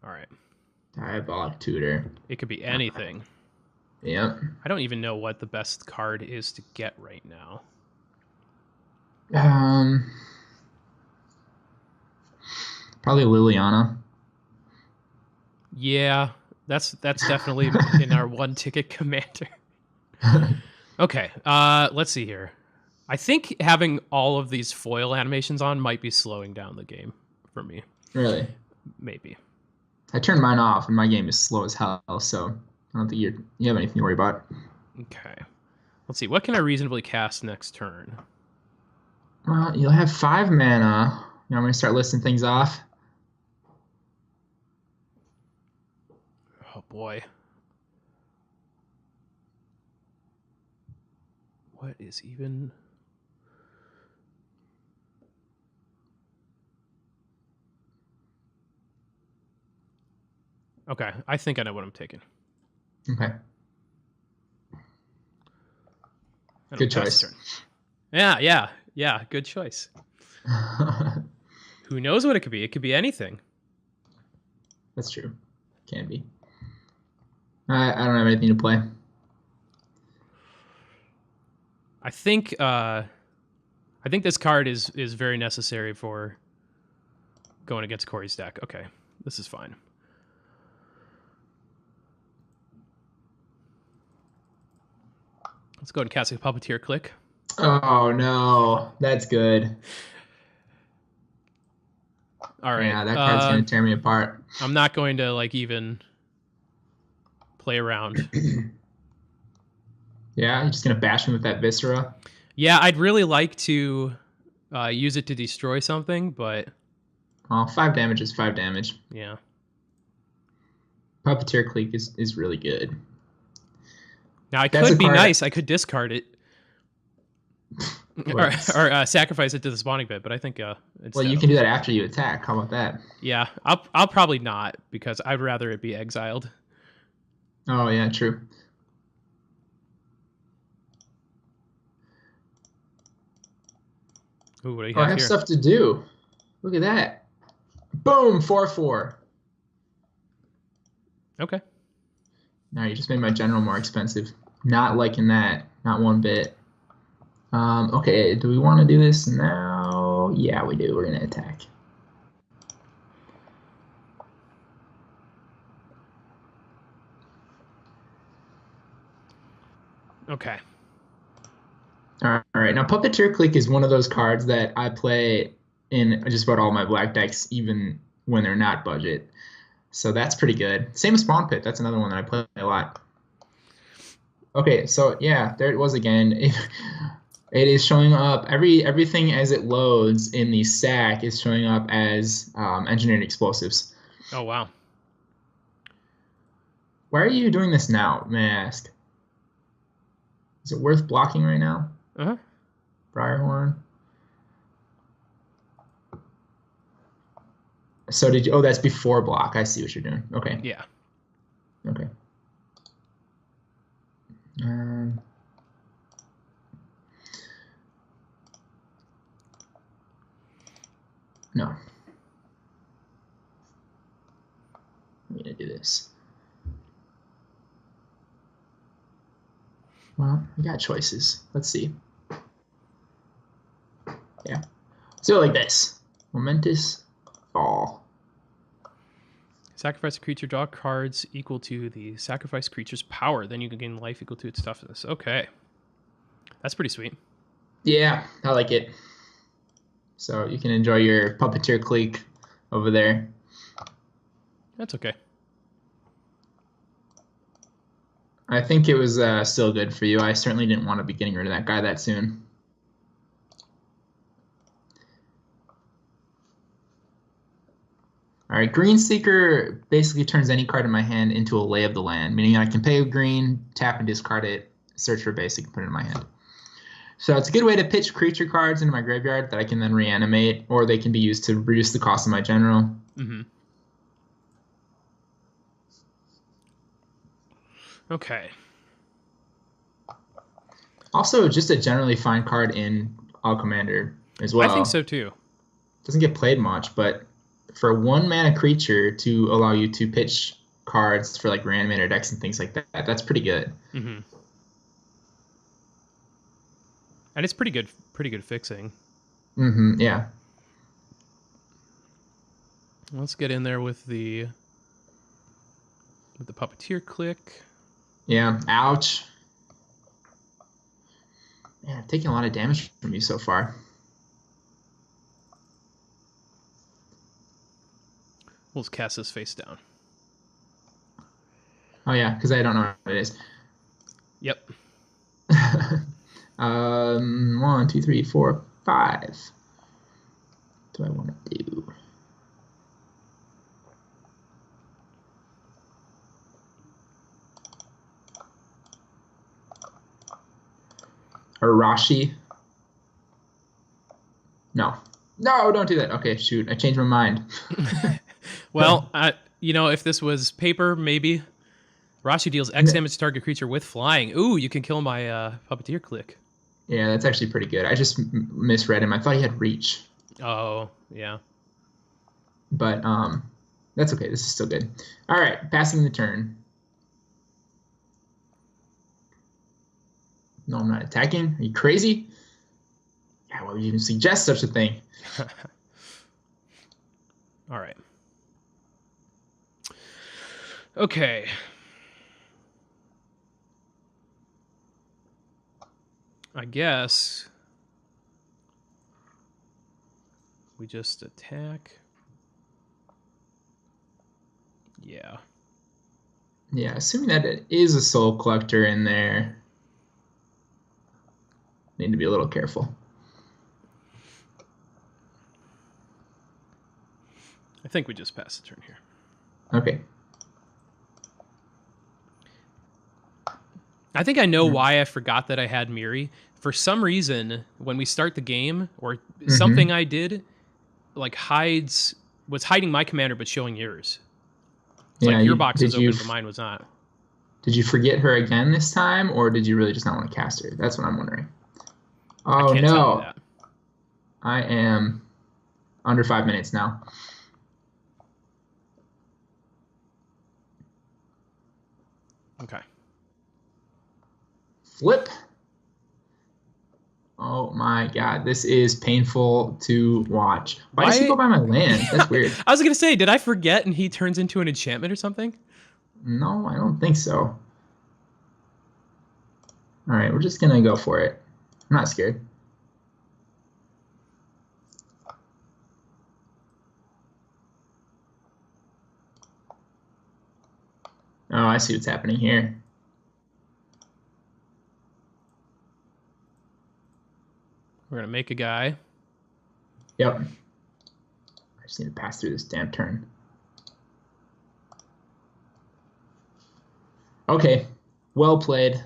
All right. Diabolic Tutor. It could be anything. Yep. I don't even know what the best card is to get right now. Probably Liliana. Yeah. That's definitely in our 1-ticket commander. Okay, let's see here. I think having all of these foil animations on might be slowing down the game for me. Really? Maybe. I turned mine off, and my game is slow as hell, so I don't think you have anything to worry about. Okay. Let's see. What can I reasonably cast next turn? Well, you'll have 5 mana. I'm going to start listing things off. Oh, boy. What is even... Okay, I think I know what I'm taking. Okay. Good choice. Yeah, good choice. Who knows what it could be? It could be anything. That's true. Can be. I don't have anything to play. I think this card is very necessary for going against Corey's deck. Okay, this is fine. Let's go ahead and cast a Puppeteer Click. Oh no, that's good. All right. Yeah, that card's gonna tear me apart. I'm not going to even play around. Yeah, you're just gonna bash me with that Viscera? Yeah, I'd really like to use it to destroy something, but... Well, 5 damage is 5 damage. Yeah. Puppeteer Clique is really good. Now, I could be nice. I could discard it. or sacrifice it to the spawning pit, but I think... well, you can do that after you attack. How about that? Yeah, I'll probably not, because I'd rather it be exiled. Oh, yeah, true. Ooh, what do you have I have here? stuff to do. Look at that. Boom, 4/4. Okay. Now you just made my general more expensive. Not liking that. Not one bit. Okay, do we want to do this now? Yeah, we do. We're going to attack. Okay. All right. Now, Puppeteer Clique is one of those cards that I play in just about all my black decks, even when they're not budget. So that's pretty good. Same as Spawn Pit. That's another one that I play a lot. Okay, so yeah, there it was again. It is showing up. Everything as it loads in the stack is showing up as engineered explosives. Oh, wow. Why are you doing this now, may I ask? Is it worth blocking right now? Uh-huh. Briarhorn. So did you? Oh, that's before block. I see what you're doing. Okay. Yeah. Okay. No. I'm gonna do this. Well, we got choices. Let's see. Yeah. Let's do it like this. Momentous Fall. Sacrifice a creature, draw cards equal to the sacrificed creature's power. Then you can gain life equal to its toughness. Okay. That's pretty sweet. Yeah, I like it. So you can enjoy your Puppeteer Clique over there. That's okay. I think it was still good for you. I certainly didn't want to be getting rid of that guy that soon. All right, Green Seeker basically turns any card in my hand into a Lay of the Land, meaning I can pay a green, tap and discard it, search for basic, and put it in my hand. So it's a good way to pitch creature cards into my graveyard that I can then reanimate, or they can be used to reduce the cost of my general. Mm-hmm. Okay. Also, just a generally fine card in Commander as well. I think so too. Doesn't get played much, but for 1-mana creature to allow you to pitch cards for like reanimator decks and things like that, that's pretty good. Mm-hmm. And it's pretty good fixing. Mm-hmm. Yeah. Let's get in there with the Puppeteer Clique. Yeah. Ouch. Man, I'm taking a lot of damage from you so far. We'll just cast this face down. Oh yeah, because I don't know what it is. Yep. 1, 2, 3, 4, 5. What do I want to do? Arashi. No. No, don't do that. Okay, shoot. I changed my mind. Well, if this was paper, maybe. Rashi deals X damage to target creature with flying. Ooh, you can kill my Puppeteer Clique. Yeah, that's actually pretty good. I just misread him. I thought he had reach. Oh, yeah. But that's okay. This is still good. All right, passing the turn. No, I'm not attacking. Are you crazy? Yeah, why would you even suggest such a thing? All right. Okay. I guess we just attack. Yeah. Yeah, assuming that it is a soul collector in there. Need to be a little careful. I think we just pass the turn here. Okay. I think I know why I forgot that I had Mirri. For some reason, when we start the game, or something I did, like was hiding my commander but showing yours. It's like your box was open, but mine was not. Did you forget her again this time, or did you really just not want to cast her? That's what I'm wondering. Oh, I can't tell you that. I am under 5 minutes now. Okay. flip. Oh my god, this is painful to watch. Why does he go by my land? That's weird. I was gonna say, did I forget and he turns into an enchantment or something? No, I don't think so. All right, we're just gonna go for it. I'm not scared. Oh, I see what's happening here. We're gonna make a guy. Yep. I just need to pass through this damn turn. Okay, well played.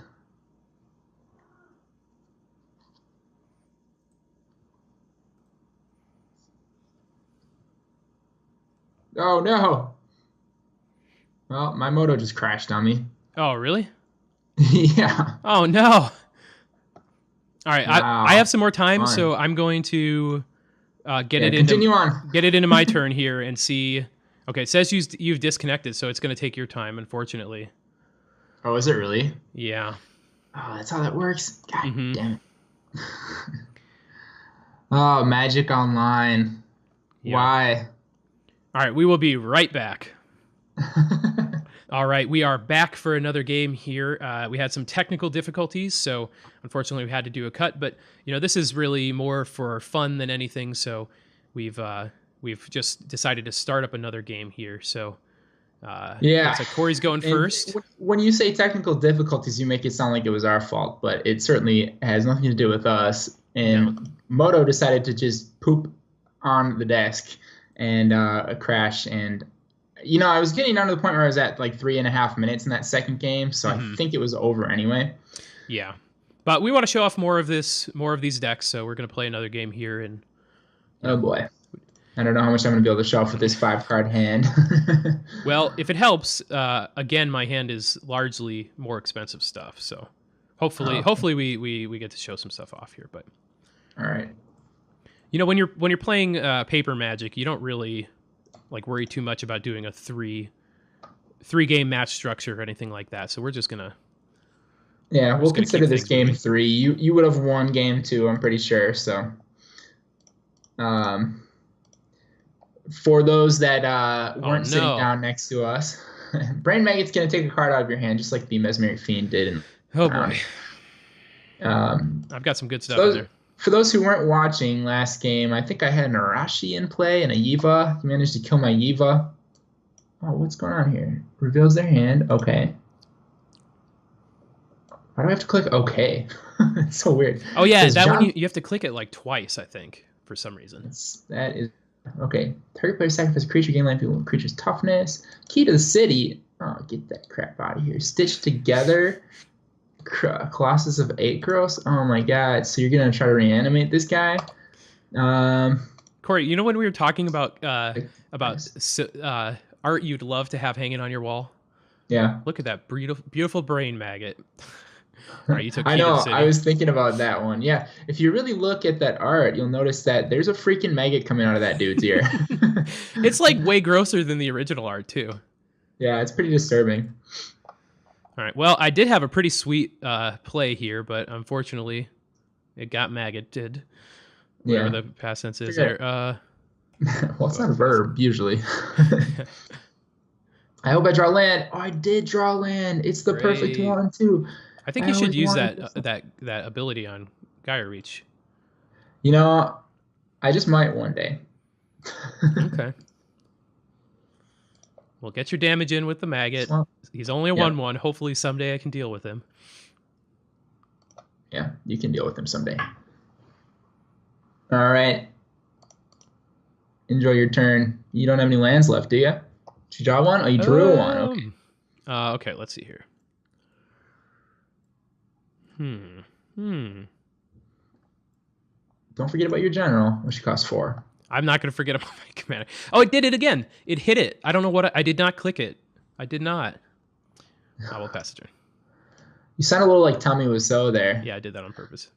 Oh no! Well, my moto just crashed on me. Oh, really? Yeah. Oh no! All right, Wow. I have some more time, so I'm going to get it into my turn here and see. Okay, it says you've disconnected, so it's going to take your time, unfortunately. Oh, is it really? Yeah. Oh, that's how that works. God damn it. Oh, Magic Online. Yeah. Why? All right, we will be right back. All right, we are back for another game here. We had some technical difficulties, so unfortunately we had to do a cut. But this is really more for fun than anything. So we've just decided to start up another game here. So yeah, looks like Corey's going first. When you say technical difficulties, you make it sound like it was our fault, but it certainly has nothing to do with us. And Moto decided to just poop on the desk and crash. And I was getting down to the point where I was at like 3.5 minutes in that second game, so I think it was over anyway. Yeah, but we want to show off more of these decks, so we're going to play another game here. And oh boy, I don't know how much I'm going to be able to show off with this 5-card hand. Well, if it helps, again, my hand is largely more expensive stuff, so hopefully we get to show some stuff off here. But all right, when you're playing paper Magic, you don't really worry too much about doing a three game match structure or anything like that. So we're just gonna we'll consider this game moving. 3. You would have won game 2, I'm pretty sure. So for those that weren't sitting down next to us, Brain Maggot's gonna take a card out of your hand just like the Mesmeric Fiend did. Oh boy. I've got some good stuff in there. For those who weren't watching last game, I think I had an Arashi in play and a Yiva. He managed to kill my Yiva. Oh, what's going on here? Reveals their hand. Okay. Why do I have to click OK? It's so weird. Oh, yeah. That one, you have to click it twice, I think, for some reason. That is... Okay. Target player sacrifice a creature, gain life equal creature's toughness. Key to the city. Oh, get that crap out of here. Stitch together. Colossus of Akros. Oh my god! So you're gonna try to reanimate this guy? Corey, when we were talking about art you'd love to have hanging on your wall? Yeah. Look at that beautiful brain maggot. All right, you took I know. I was thinking about that one. Yeah. If you really look at that art, you'll notice that there's a freaking maggot coming out of that dude's ear. It's way grosser than the original art too. Yeah, it's pretty disturbing. All right. Well, I did have a pretty sweet play here, but unfortunately, it got maggoted. Whatever the past tense is there. Well, it's not a verb usually. I hope I draw land. Oh, I did draw land. It's the perfect one too. I think you should use that ability on Gaia Reach. I just might one day. Okay. Well, get your damage in with the maggot. He's only a 1/1. Hopefully someday I can deal with him. Yeah, you can deal with him someday. All right. Enjoy your turn. You don't have any lands left, do you? Did you draw one? Oh, you drew one. Okay. Okay, let's see here. Don't forget about your general, which costs 4. I'm not going to forget about my commander. Oh, it did it again. It hit it. I don't know what I did not click it. I did not. I will pass the turn. You sound a little like Tommy Wiseau there. Yeah, I did that on purpose.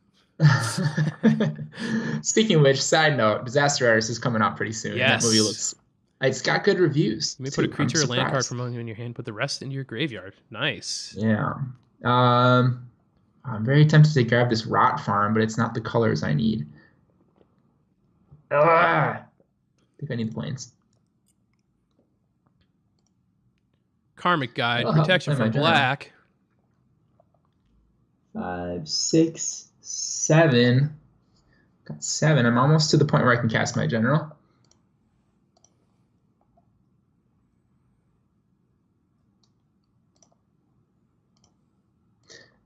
Speaking of which, side note, Disaster Artist is coming out pretty soon. Yes. That movie it's got good reviews. Let me put a creature or land card from among you in your hand. Put the rest into your graveyard. Nice. Yeah. Oh I'm very tempted to grab this Rot Farm, but it's not the colors I need. I think I need the plains. Karmic Guide, protection from black. 5, 6, 7. Got 7. I'm almost to the point where I can cast my general.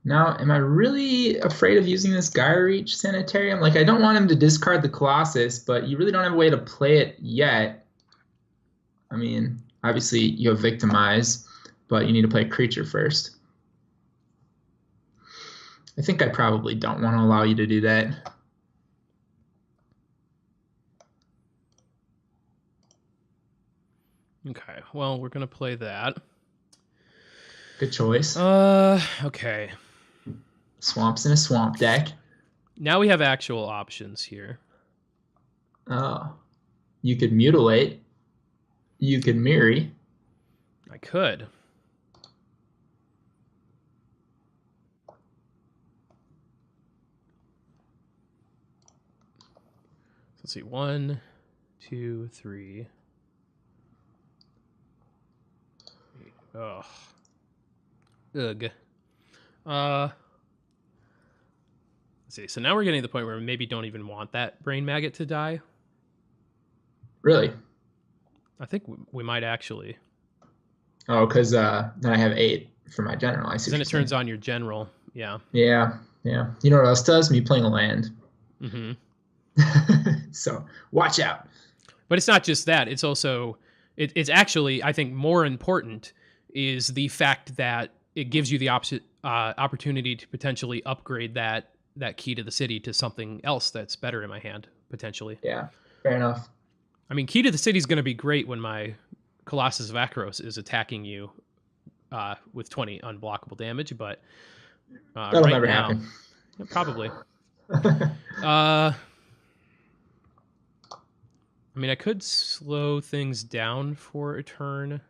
Now, am I really afraid of using this Gyre Reach Sanitarium? Like, I don't want him to discard the Colossus, but you really don't have a way to play it yet. I mean, obviously, you have Victimize, but you need to play a creature first. I think I probably don't want to allow you to do that. Okay, well, we're going to play that. Good choice. Okay. Swamps in a swamp deck. Now we have actual options here. Oh. You could Mutilate. You could Mirri. I could. Let's see. 1, 2, 3. Oh. Ugh. Let's see. So now we're getting to the point where we maybe don't even want that Brain Maggot to die. Really? I think we might actually. Oh, because then I have 8 for my general. I see. Then it turns on your general. Yeah. Yeah. Yeah. You know what else does? Me playing a land. Mm-hmm. So watch out. But it's not just that. It's also it's actually, I think, more important is the fact that it gives you the opportunity to potentially upgrade that Key to the City to something else that's better in my hand, potentially. Yeah, fair enough. I mean, Key to the City is going to be great when my Colossus of Akros is attacking you with 20 unblockable damage, but that'll never happen. Yeah, probably. I mean, I could slow things down for a turn.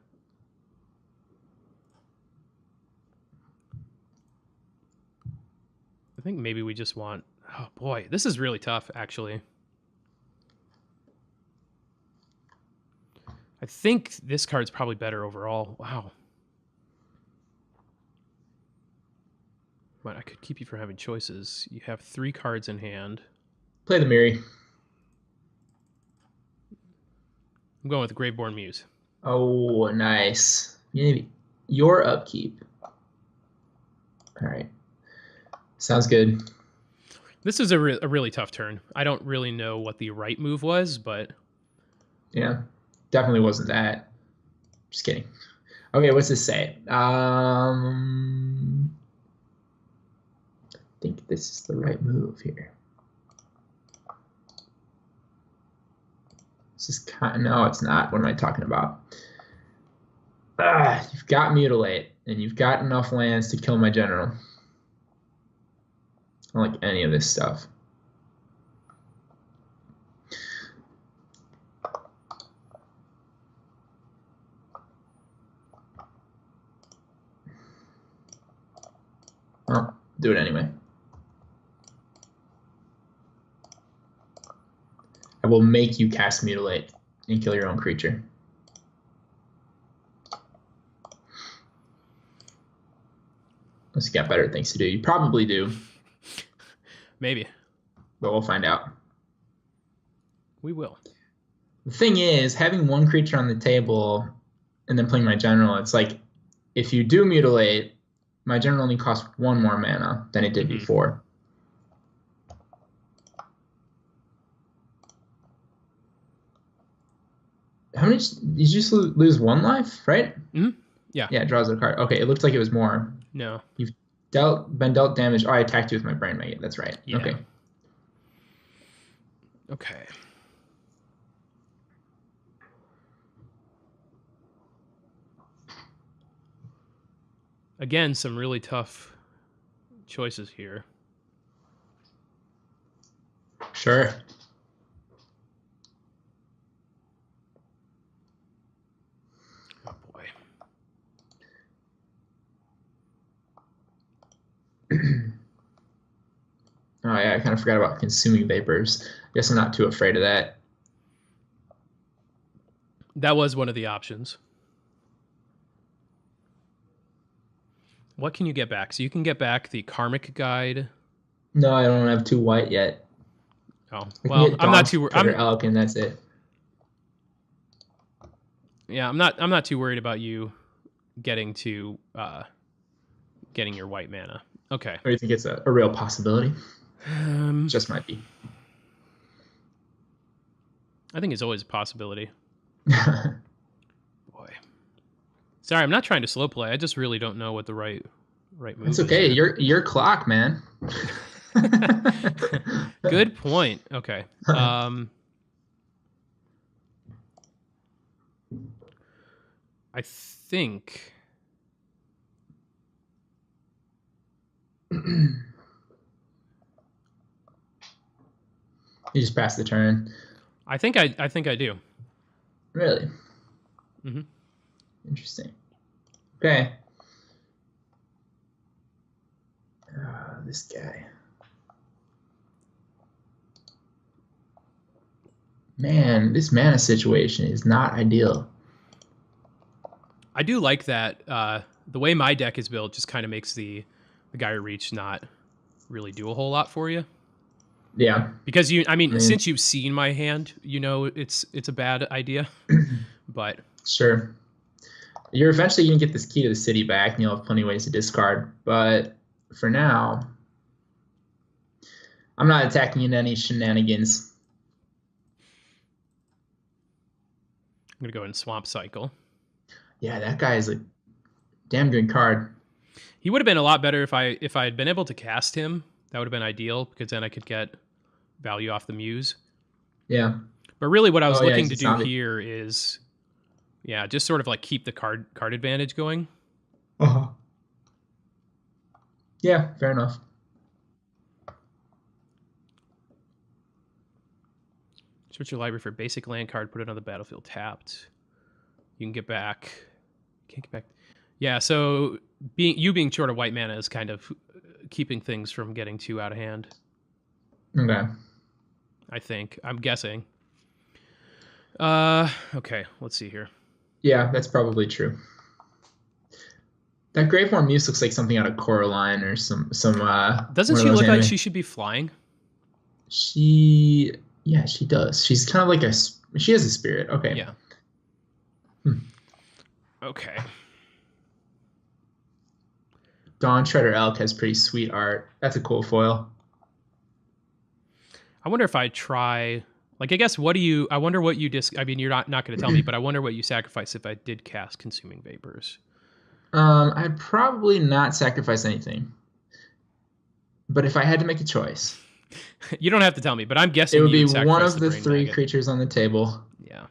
I think maybe we just want... Oh, boy. This is really tough, actually. I think this card's probably better overall. Wow. But I could keep you from having choices. You have 3 cards in hand. Play the Mirri. I'm going with the Graveborn Muse. Oh, nice. Maybe your upkeep. All right. Sounds good. This is a really tough turn. I don't really know what the right move was, but... Yeah, definitely wasn't that. Just kidding. Okay, what's this say? I think this is the right move here. This is no, it's not. What am I talking about? You've got Mutilate, and you've got enough lands to kill my general. I don't like any of this stuff. Well, do it anyway. I will make you cast Mutilate and kill your own creature. Unless you got better things to do. You probably do. Maybe. But we'll find out. We will. The thing is, having one creature on the table and then playing my general, it's like, if you do Mutilate, my general only costs 1 more mana than it did before. How many? Did you just lose 1 life, right? Mm-hmm. Yeah. Yeah, it draws a card. Okay, it looked like it was more. No. You've been dealt damage. Oh, I attacked you with my Brain Maggot. That's right. Yeah. Okay. Okay. Again, some really tough choices here. Sure. Oh, boy. Oh yeah, I kind of forgot about consuming vapors. Guess I'm not too afraid of that. That was one of the options. What can you get back? So you can get back the Karmic Guide. No, I don't have 2 white yet. Oh, well, I'm not too. I'm Elk, and that's it. Yeah, I'm not too worried about you getting to getting your white mana. Okay. Or do you think it's a real possibility? Just might be. I think it's always a possibility. Boy. Sorry, I'm not trying to slow play. I just really don't know what the right move is. It's okay. Your clock, man. Good point. Okay. I think you just pass the turn. I think I do. Really? Mm-hmm. Interesting. Okay. This guy. Man, this mana situation is not ideal. I do like that. The way my deck is built just kind of makes the Gyre Reach not really do a whole lot for you. Yeah. Because I mean, since you've seen my hand, you know it's a bad idea. But sure. You're eventually going to get this Key to the City back, and you'll have plenty of ways to discard. But for now, I'm not attacking into any shenanigans. I'm going to go in Swamp Cycle. Yeah, that guy is a damn good card. He would have been a lot better if I had been able to cast him. That would have been ideal, because then I could get value off the Muse. Yeah. But really what I was looking to do here is, yeah, just sort of like keep the card advantage going. Uh-huh. Yeah, fair enough. Switch your library for a basic land card, put it on the battlefield tapped. You can get back. Can't get back. Yeah, so being short of white mana is kind of keeping things from getting too out of hand. Okay. I think. I'm guessing. Okay, let's see here. Yeah, that's probably true. That Gravemoor Muse looks like something out of Coraline or some Doesn't she look like she should be flying? Yeah, she does. She's kind of like she has a spirit. Okay. Yeah. Okay. Dawn Treader Elk has pretty sweet art. That's a cool foil. I wonder if I try, like, I guess, I wonder what you I mean, you're not going to tell me, but I wonder what you sacrifice if I did cast Consuming Vapors. I'd probably not sacrifice anything. But if I had to make a choice. You don't have to tell me, but I'm guessing it would be one of the 3 creatures on the table. Yeah.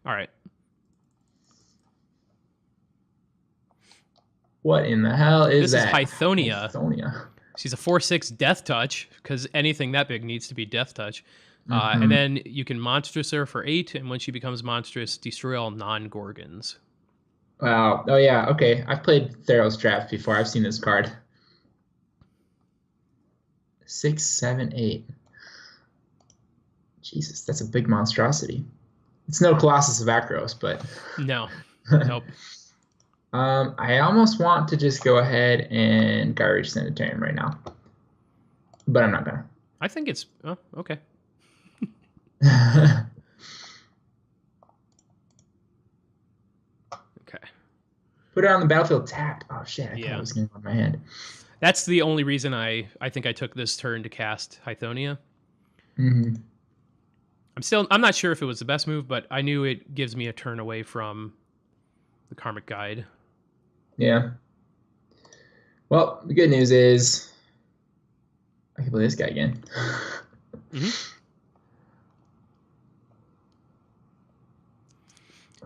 All right. What in the hell is that? This is Hythonia. She's a 4/6 Death Touch, because anything that big needs to be Death Touch. And then you can monstrous her for 8, and when she becomes monstrous, destroy all non-Gorgons. Wow. Oh, yeah. Okay. I've played Theros Draft before. I've seen this card. 6, 7, 8. Jesus, that's a big monstrosity. It's no Colossus of Akros, but... No. Nope. I almost want to just go ahead and Gyre Reach Sanitarium right now. But I'm not going to. I think it's... Oh, okay. Okay. Put it on the battlefield tapped. Oh, shit. I thought it was going to go in my hand. That's the only reason I think I took this turn to cast Hythonia. Mm-hmm. I'm not sure if it was the best move, but I knew it gives me a turn away from the Karmic Guide. Yeah. Well, the good news is I can play this guy again. Mm-hmm.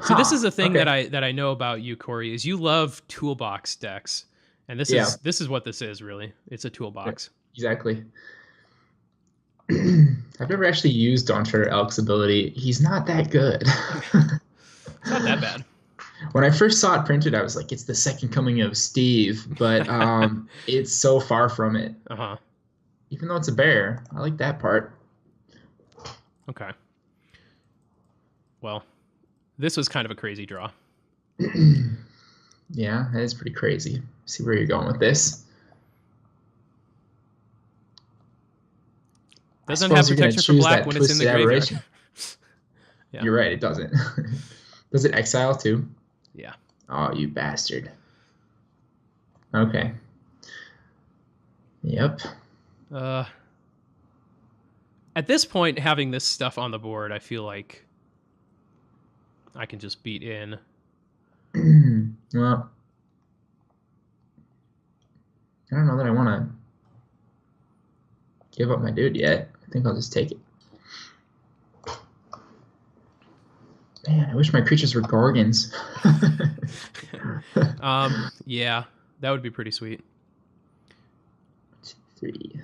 So this is the thing that I know about you, Corey, is you love toolbox decks. And this is what this is, really. It's a toolbox. Exactly. I've never actually used Dawn Treader Elk's ability. He's not that good. It's not that bad. When I first saw it printed, I was like, it's the second coming of Steve, but it's so far from it. Uh-huh. Even though it's a bear, I like that part. Okay. Well, this was kind of a crazy draw. Yeah, that is pretty crazy. See where you're going with this. Doesn't have protection for black when it's in the graveyard. Yeah. You're right, it doesn't. Does it exile too? Yeah. Oh, you bastard. Okay. Yep. At this point, having this stuff on the board, I feel like I can just beat in. Well, I don't know that I want to give up my dude yet. I think I'll just take it. Man, I wish my creatures were Gorgons. Yeah, that would be pretty sweet. 2, 3.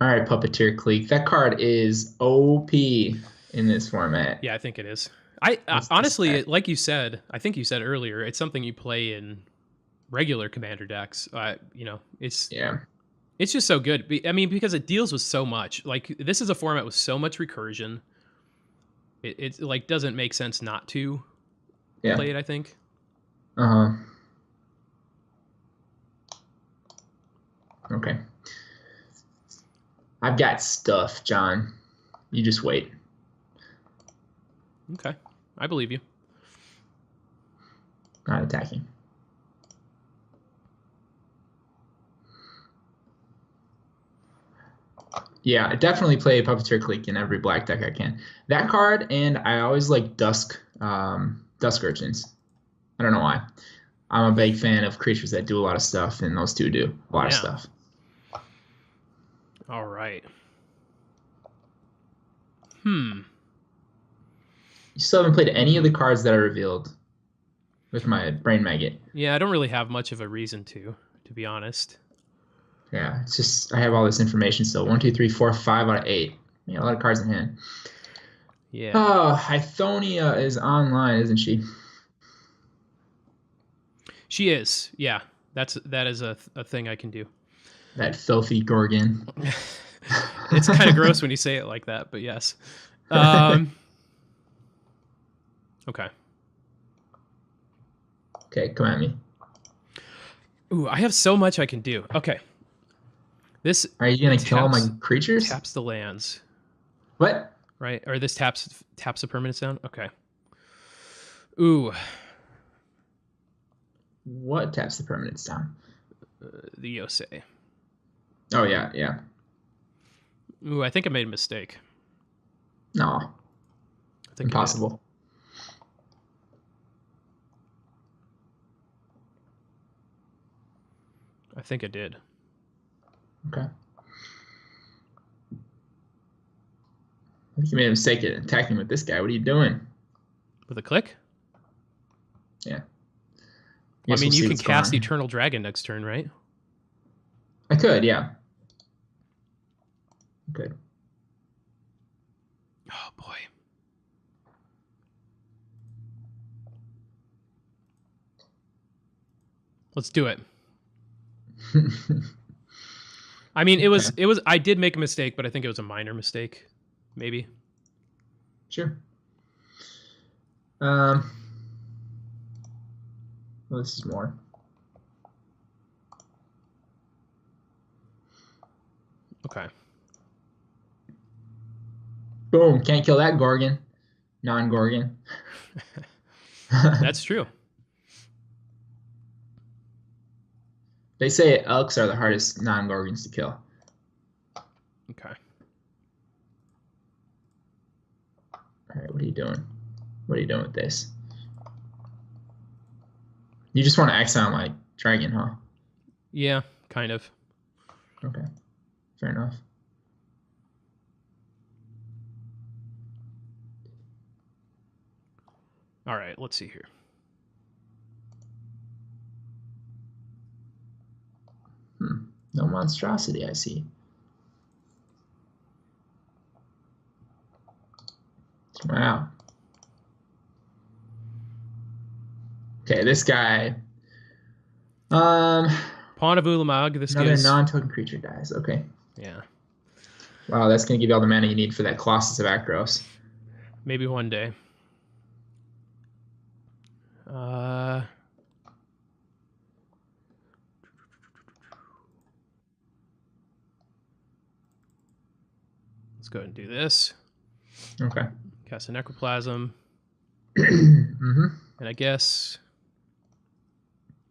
All right, Puppeteer Clique. That card is OP in this format. Yeah, I think it is. Honestly, like you said, I think you said earlier, it's something you play in regular Commander decks. It's just so good. I mean, because it deals with so much. Like, this is a format with so much recursion. It like doesn't make sense not to play it, I think. Okay. I've got stuff, John. You just wait. Okay. I believe you. Not attacking. Yeah, I definitely play Puppeteer Clique in every black deck I can. That card, and I always like Dusk Urchins. I don't know why. I'm a big fan of creatures that do a lot of stuff, and those two do a lot of stuff. All right. You still haven't played any of the cards that I revealed with my Brain Maggot. Yeah, I don't really have much of a reason to be honest. Yeah, it's just I have all this information still. 1, 2, 3, 4, 5 out of 8. Yeah, a lot of cards in hand. Yeah. Oh, Hythonia is online, isn't she? She is. Yeah, that is a thing I can do. That filthy Gorgon. It's kind of gross when you say it like that, but yes. Okay. Okay, come at me. Ooh, I have so much I can do. Okay. This are you gonna kill all my creatures? Taps the lands. What? Right, or this taps the permanents down. Okay. Ooh. What taps the permanents down? The Yosei. Oh yeah, yeah. Ooh, I think I made a mistake. No. I think impossible. I think I did. Okay. I think you made a mistake at attacking with this guy. What are you doing? With a click? Yeah. Well, I mean, you can cast Eternal Dragon next turn, right? I could, yeah. Good. Oh boy. Let's do it. I mean, it was I did make a mistake, but I think it was a minor mistake, maybe. Sure. Well, this is more. Okay. Boom! Can't kill that Gorgon. Non-Gorgon. That's true. They say elks are the hardest non-Gorgons to kill. Okay. All right, what are you doing? What are you doing with this? You just want to exile my dragon, huh? Yeah, kind of. Okay, fair enough. All right, let's see here. No monstrosity, I see. Wow. Okay, this guy. Pawn of Ulamog. This another gives non-token creature dies. Okay. Yeah. Wow, that's gonna give you all the mana you need for that Colossus of Akros. Maybe one day. Let's go ahead and do this. Okay. Cast a Necroplasm. Mm-hmm. And I guess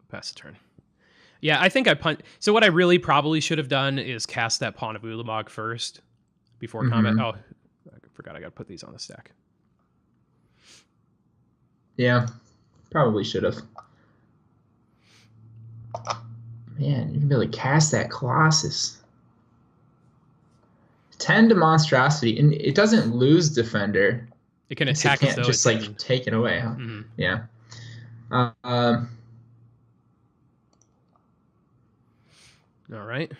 pass the turn. Yeah, I think I punt. So what I really probably should have done is cast that Pawn of Ulamog first before combat. Oh, I forgot I got to put these on the stack. Yeah, probably should have. Man, you can really cast that Colossus. 10 to Monstrosity, and it doesn't lose Defender. It can attack. It can't just like take it away. Huh? Mm-hmm. Yeah. All right.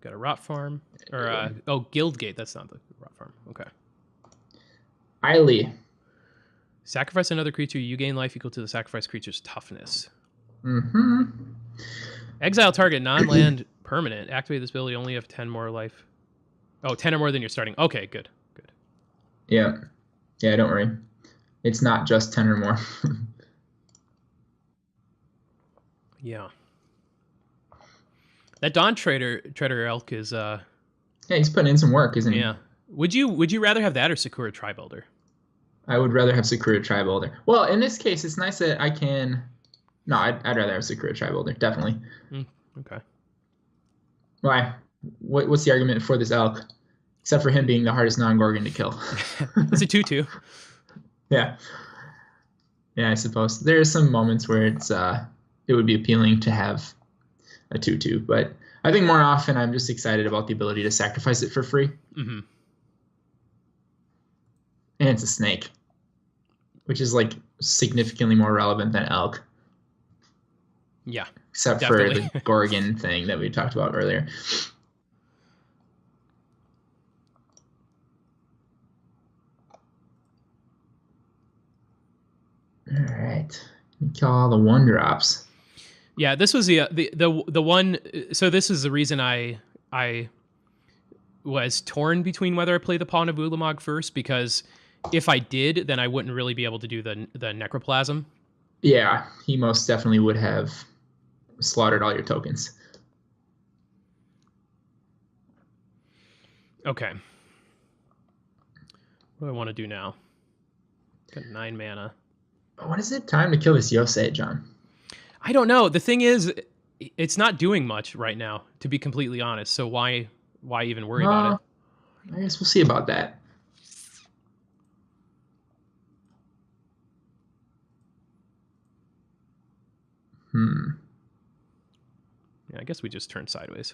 Got a Rot Farm. Or, Guildgate. That's not the Rot Farm. Okay. Eiley. Sacrifice another creature. You gain life equal to the sacrifice creature's toughness. Mm-hmm. Exile target non-land permanent. Activate this ability. Only have 10 more life. Oh, 10 or more than you're starting. Okay, good. Good. Yeah. Yeah, don't worry. It's not just 10 or more. Yeah. That Dawn Trader Elk is yeah, he's putting in some work, isn't he? Yeah. Would you rather have that or Sakura Tribuilder? I would rather have Sakura Tribuilder. Well, in this case, it's nice that I can. No, I'd rather have Sakura Tribuilder, definitely. Okay. Why? What's the argument for this elk? Except for him being the hardest non-Gorgon to kill. It's a 2/2. Yeah. Yeah, I suppose. There are some moments where it would be appealing to have a 2/2, but I think more often I'm just excited about the ability to sacrifice it for free. Mm-hmm. And it's a snake, which is like significantly more relevant than elk. Yeah. Except definitely. for the Gorgon thing that we talked about earlier. All right. Kill all the 1-drops. Yeah, this was the one. So this is the reason I was torn between whether I play the Pawn of Ulamog first, because if I did, then I wouldn't really be able to do the Necroplasm. Yeah, he most definitely would have slaughtered all your tokens. Okay. What do I want to do now? Got 9 mana. When is it time to kill this Yosei, John? I don't know. The thing is, it's not doing much right now, to be completely honest. So why even worry about it? I guess we'll see about that. Yeah, I guess we just turn sideways.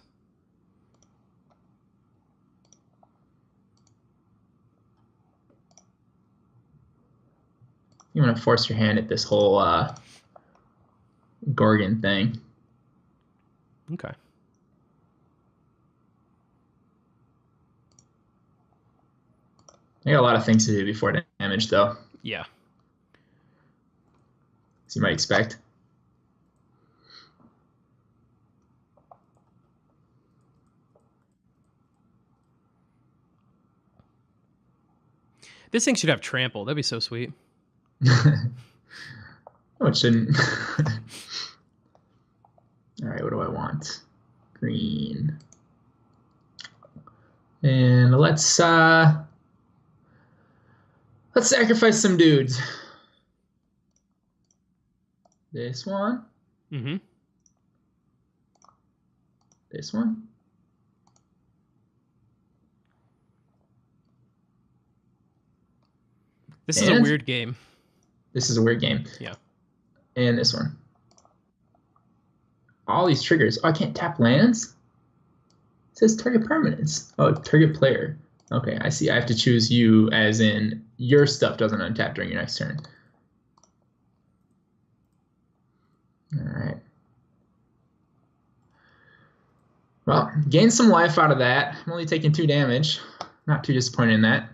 You want to force your hand at this whole Gorgon thing. Okay. I got a lot of things to do before damage, though. Yeah. As you might expect. This thing should have trample. That'd be so sweet. Oh, it shouldn't. All right, what do I want? Green. And let's sacrifice some dudes. This one. Mm-hmm. This one. This is a weird game. This is a weird game. Yeah. And this one. All these triggers. Oh, I can't tap lands? It says target permanents. Oh, target player. Okay, I see. I have to choose you as in your stuff doesn't untap during your next turn. All right. Well, gain some life out of that. I'm only taking 2 damage. Not too disappointed in that.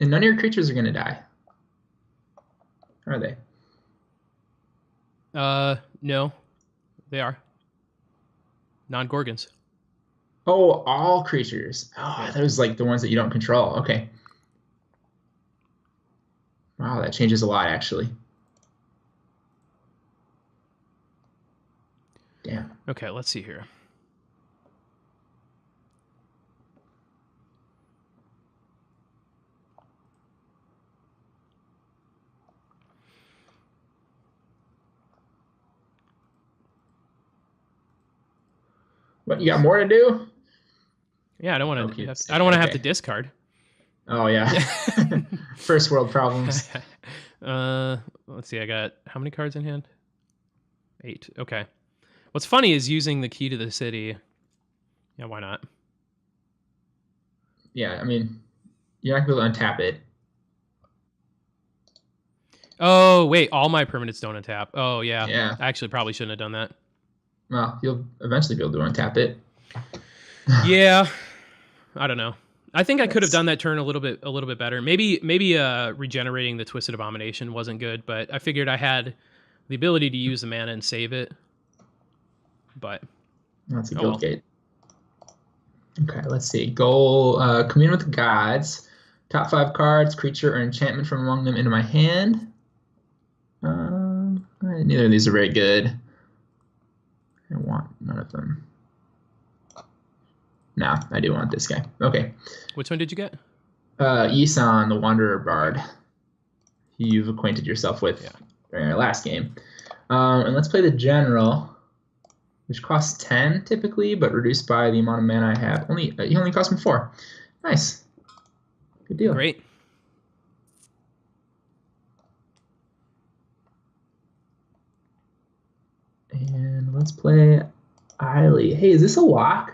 And none of your creatures are going to die. Are they? No. They are. Non-Gorgons. Oh, all creatures. Oh, Yeah. those like the ones that you don't control. Okay. Wow, that changes a lot, actually. Damn. Okay, let's see here. What, you got more to do? Yeah, I don't want to. Okay, I don't want to have okay. to discard. Oh yeah. First world problems. Let's see. I got how many cards in hand? 8. Okay. What's funny is using the key to the city. Yeah, why not? Yeah, I mean, you're not going to be able to untap it. Oh wait, all my permanents don't untap. Oh yeah. Yeah. I actually probably shouldn't have done that. Well, you'll eventually be able to untap it. Yeah. I don't know. I think I could have done that turn a little bit better. Maybe regenerating the Twisted Abomination wasn't good, but I figured I had the ability to use the mana and save it. But that's a guild gate. Okay, let's see. Goal: commune with the gods. Top 5 cards, creature or enchantment from among them into my hand. Neither of these are very good. I want none of them. No, I do want this guy. Okay. Which one did you get? Yisan, the Wanderer Bard. You've acquainted yourself with during our last game. And let's play the General, which costs 10 typically, but reduced by the amount of mana I have. He only cost me 4. Nice. Good deal. Great. And let's play Eiley. Hey, is this a lock?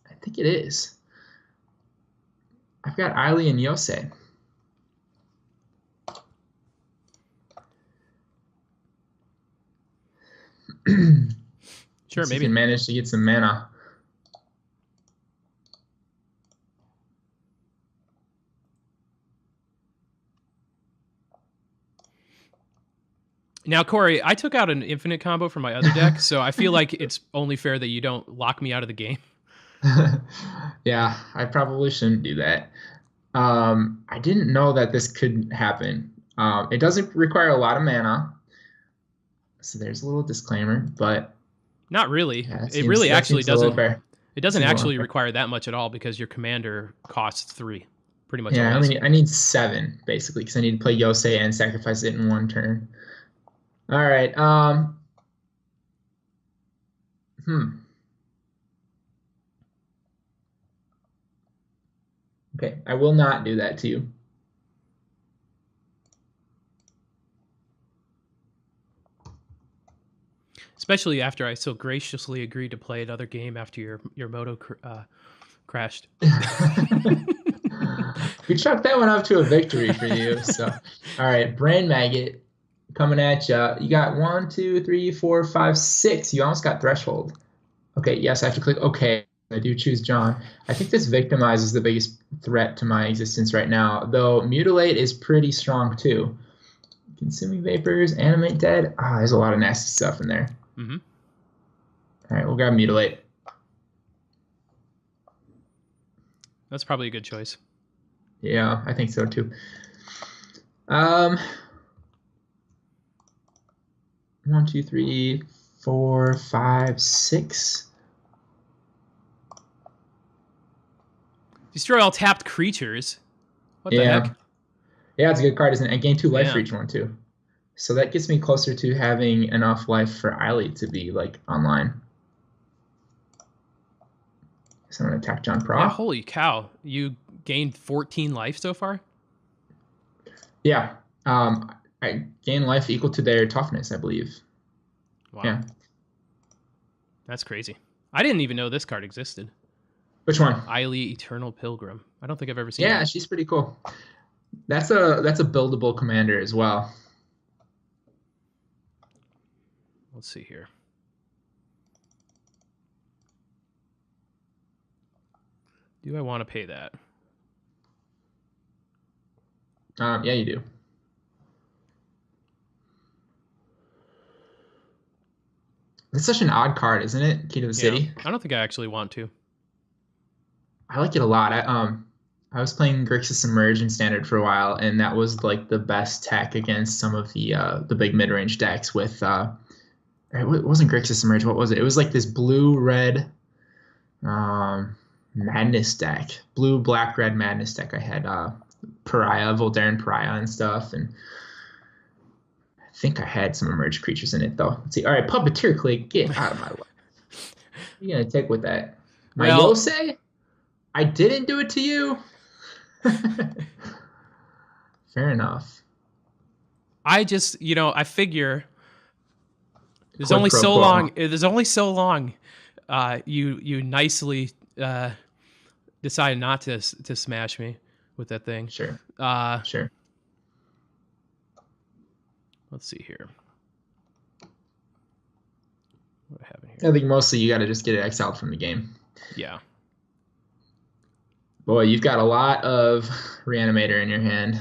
I think it is. I've got Eiley and Yosei. Sure, maybe. You can manage to get some mana. Now, Corey, I took out an infinite combo from my other deck, so I feel like it's only fair that you don't lock me out of the game. Yeah, I probably shouldn't do that. I didn't know that this could happen. It doesn't require a lot of mana, so there's a little disclaimer, but not really. Yeah, it really actually doesn't. It doesn't actually fair. require that much at all because your commander costs 3, pretty much. Yeah, always. I need 7 basically because I need to play Yosei and sacrifice it in one turn. All right. Okay, I will not do that to you. Especially after I so graciously agreed to play another game after your moto crashed. We chalked that one up to a victory for you. So, all right, Brain Maggot coming at you. You got 1, 2, 3, 4, 5, 6. You almost got Threshold. Okay, yes, I have to click OK. I do choose John. I think this Victimize is the biggest threat to my existence right now, though Mutilate is pretty strong too. Consuming Vapors, Animate Dead. There's a lot of nasty stuff in there. Mm-hmm. All right, we'll grab Mutilate. That's probably a good choice. Yeah, I think so too. 1, 2, 3, 4, 5, 6. Destroy all tapped creatures. What the heck? Yeah, it's a good card, isn't it? I gain 2 life for each one too. So that gets me closer to having enough life for Eiley to be like online. So I'm gonna attack John Praw. Yeah, holy cow! You gained 14 life so far. Yeah, I gain life equal to their toughness, I believe. Wow. Yeah, that's crazy. I didn't even know this card existed. Which one? Eiley Eternal Pilgrim. I don't think I've ever seen Yeah, that. she's pretty cool. That's a buildable commander as well. Let's see here. Do I want to pay that? Yeah, you do. It's such an odd card, isn't it? Key to the City. I don't think I actually want to. I like it a lot. I was playing Grixis Emerge in Standard for a while, and that was like the best tech against some of the big mid range decks. With it wasn't Grixis Emerge. What was it? It was like this blue red madness deck, blue black red madness deck. I had Pariah, Voldaren Pariah, and stuff, and I think I had some Emerge creatures in it though. Let's see. All right, Puppeteer Clique, get out of my way. What are you gonna take with that? My Yosei? I didn't do it to you. Fair enough. I just, I figure there's only so long. There's only so long. You nicely decide not to smash me with that thing. Sure. Sure. Let's see here. What happened here? I think mostly you got to just get it exiled from the game. Yeah. Boy, you've got a lot of reanimator in your hand.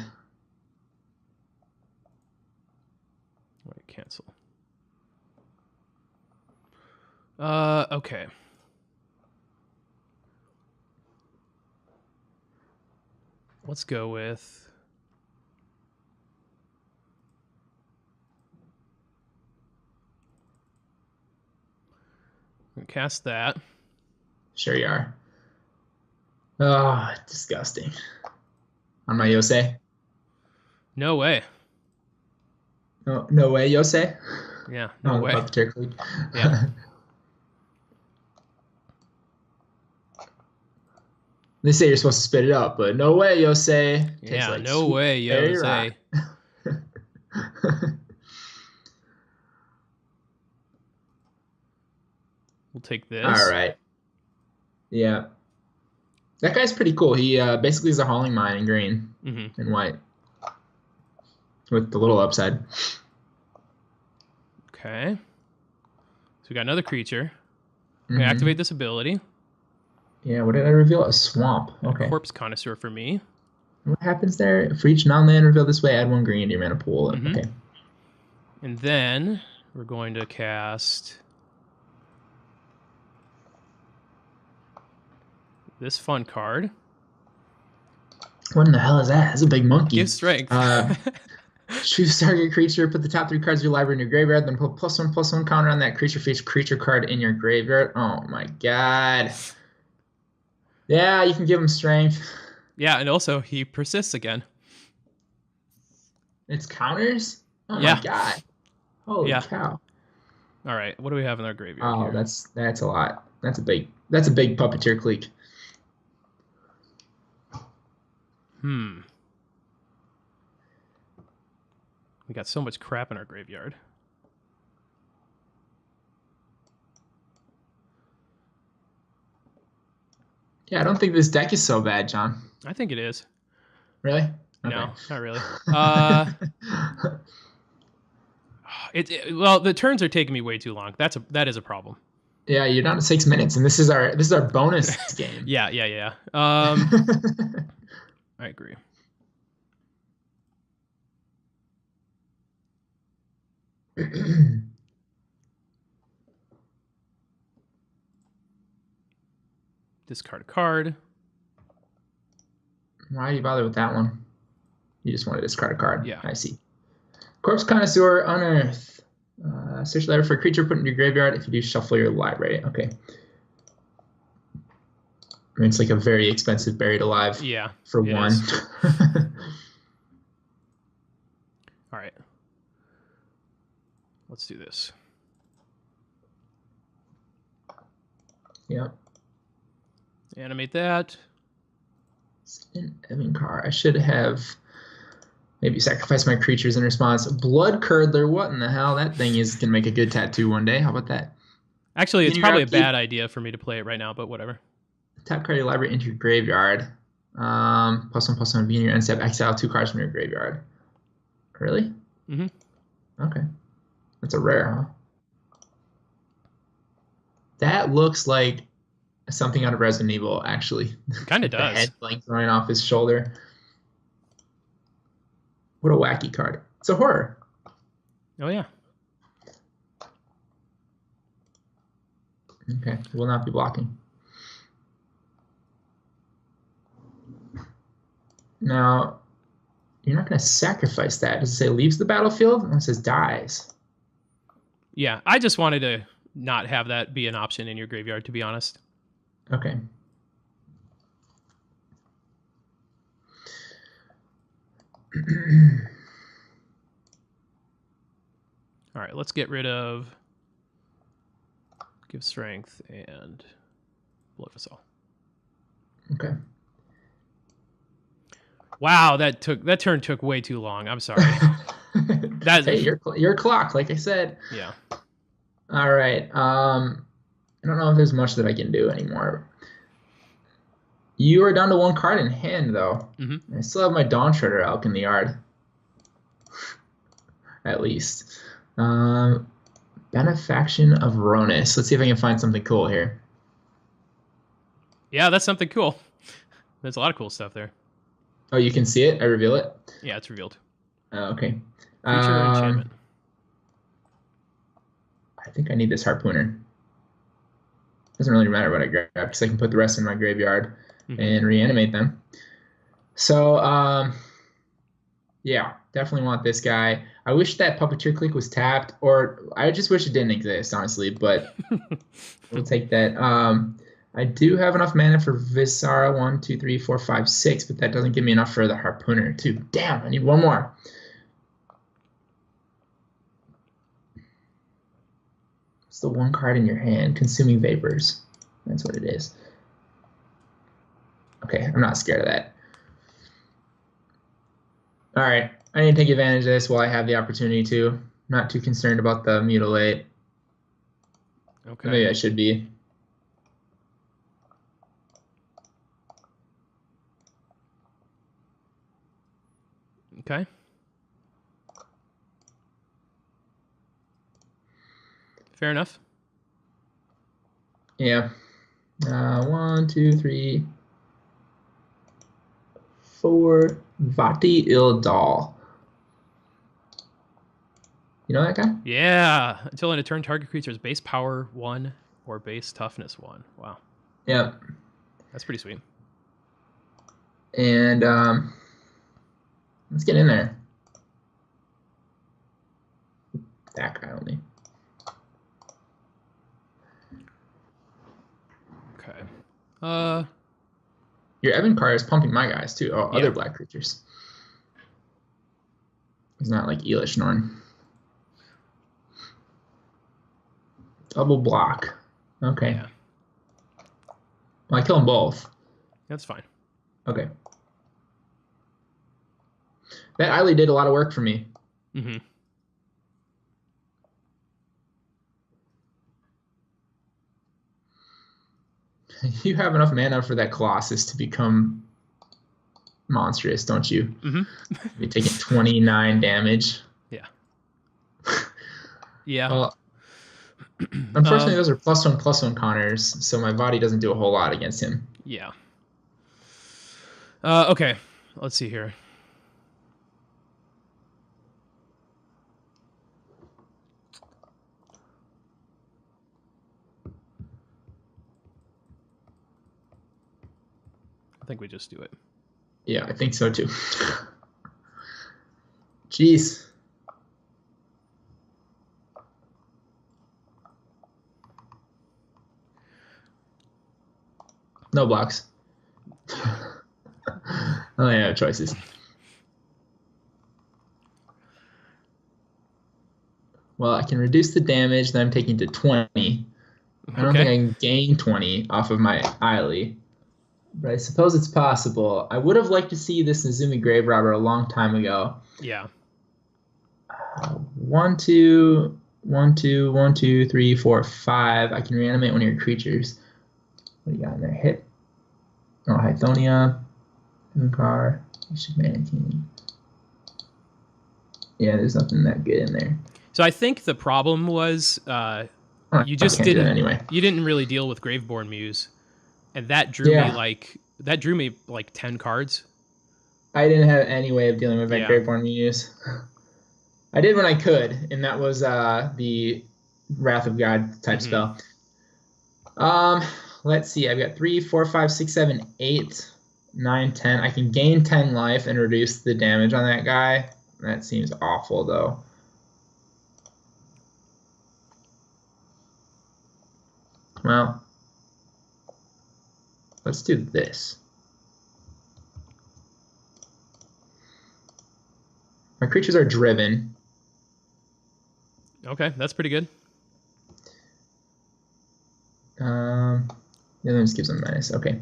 Wait, cancel. Okay. Let's go with cast that. Sure you are. Oh, disgusting. On my Yosei? No way. No way, Yosei? Yeah, no way. Yeah. They say you're supposed to spit it up, but no way, Yosei. Yeah, like no way, Yosei. We'll take this. All right. Yeah. That guy's pretty cool. He basically is a hauling mine in green and white with the little upside. Okay. So we got another creature. We activate this ability. Yeah, what did I reveal? A swamp. Okay. Corpse Connoisseur for me. What happens there? For each non-land reveal this way, add 1 green to your mana pool. Okay. And then we're going to cast this fun card. What in the hell is that? That's a big monkey. Give strength. Choose target creature, put the top 3 cards of your library in your graveyard, then put +1/+1 counter on that creature for each creature card in your graveyard. Oh my god. Yeah, you can give him strength. Yeah, and also he persists again. It's counters? Oh my god. Holy cow. All right, what do we have in our graveyard here? That's a lot. That's a big Puppeteer Clique. We got so much crap in our graveyard. Yeah, I don't think this deck is so bad, John. I think it is. Really? Okay. No, not really. Well, the turns are taking me way too long. That is a problem. Yeah, you're down to 6 minutes, and this is our bonus game. Yeah. I agree. Discard a card. Why do you bother with that one? You just want to discard a card. Yeah. I see. Corpse Connoisseur, unearth. Search letter for a creature, put it in your graveyard. If you do, shuffle your library. Okay. I mean, it's like a very expensive Buried Alive. Yeah. For 1. All right. Let's do this. Yep. Animate that. Evan-Car. I should have maybe sacrificed my creatures in response. Blood Curdler. What in the hell? That thing is going to make a good tattoo one day. How about that? Actually, it's probably a bad idea for me to play it right now, but whatever. Tap card your library into your graveyard. +1/+1 be in your end step. Exile 2 cards from your graveyard. Really? Okay. That's a rare, huh? That looks like something out of Resident Evil, actually. Kind of The does. head like throwing off his shoulder. What a wacky card. It's a horror. Oh, yeah. Okay, will not be blocking. Now, you're not going to sacrifice that. Does it say leaves the battlefield? No, it says dies. Yeah, I just wanted to not have that be an option in your graveyard, to be honest. Okay. All right, let's get rid of give strength and blow us all. Okay. Wow, that turn took way too long. I'm sorry. Hey, your clock, like I said. Yeah. All right. I don't know if there's much that I can do anymore. You are down to 1 card in hand, though. Mm-hmm. I still have my Dawn Shredder Elk in the yard. At least. Benefaction of Ronus. Let's see if I can find something cool here. Yeah, that's something cool. There's a lot of cool stuff there. Oh, you can see it? I reveal it? Yeah, it's revealed. Okay. Creature or enchantment? I think I need this Harpooner. Doesn't really matter what I grab, because I can put the rest in my graveyard and reanimate them. So, yeah, definitely want this guy. I wish that Puppeteer Click was tapped, or I just wish it didn't exist, honestly, but we'll take that. I do have enough mana for Visara 1, 2, 3, 4, 5, 6, but that doesn't give me enough for the Harpooner, too. Damn, I need 1 more. It's the 1 card in your hand, Consuming Vapors. That's what it is. Okay, I'm not scared of that. All right, I need to take advantage of this while I have the opportunity to. Not too concerned about the Mutilate. Okay. Maybe I should be. Okay. Fair enough. Yeah. 1, 2, 3, 4. Vati Ildal. You know that guy? Yeah. Until in a turn, target creature's base power 1 or base toughness 1. Wow. Yeah. That's pretty sweet. And let's get in there. That guy only. Okay. Your Evan card is pumping my guys too. Oh, yeah. Other black creatures. It's not like Elish Norn. Double block. Okay. Yeah. Well, I kill them both. That's fine. Okay. That Eiley did a lot of work for me. Mm-hmm. You have enough mana for that Colossus to become monstrous, don't you? Mm-hmm. You're taking 29 damage. Yeah. Yeah. Well, unfortunately, those are +1/+1 counters, so my body doesn't do a whole lot against him. Yeah. Okay. Let's see here. I think we just do it. Yeah, I think so too. Jeez. No blocks. Oh yeah, choices. Well, I can reduce the damage that I'm taking to 20. I don't think I can gain 20 off of my Eiley. But I suppose it's possible. I would have liked to see this Nezumi Grave Robber a long time ago. Yeah. 1, 2, 1, 2, 1, 2, 3, 4, 5. I can reanimate one of your creatures. What do you got in there? Hit. Oh, Hythonia. Unkar. Mannequin. Yeah, there's nothing that good in there. So I think the problem was you just didn't anyway. You didn't really deal with Graveborn Muse. and that drew me like 10 cards. I didn't have any way of dealing with that Yeah. Graveborn Muse. I did when I could, and that was the Wrath of God type spell. Let's see. I've got 3, 4, 5, 6, 7, 8, 9, 10. I can gain 10 life and reduce the damage on that guy. That seems awful, though. Well, let's do this. My creatures are driven. Okay, that's pretty good. The other one just gives them menace. Okay.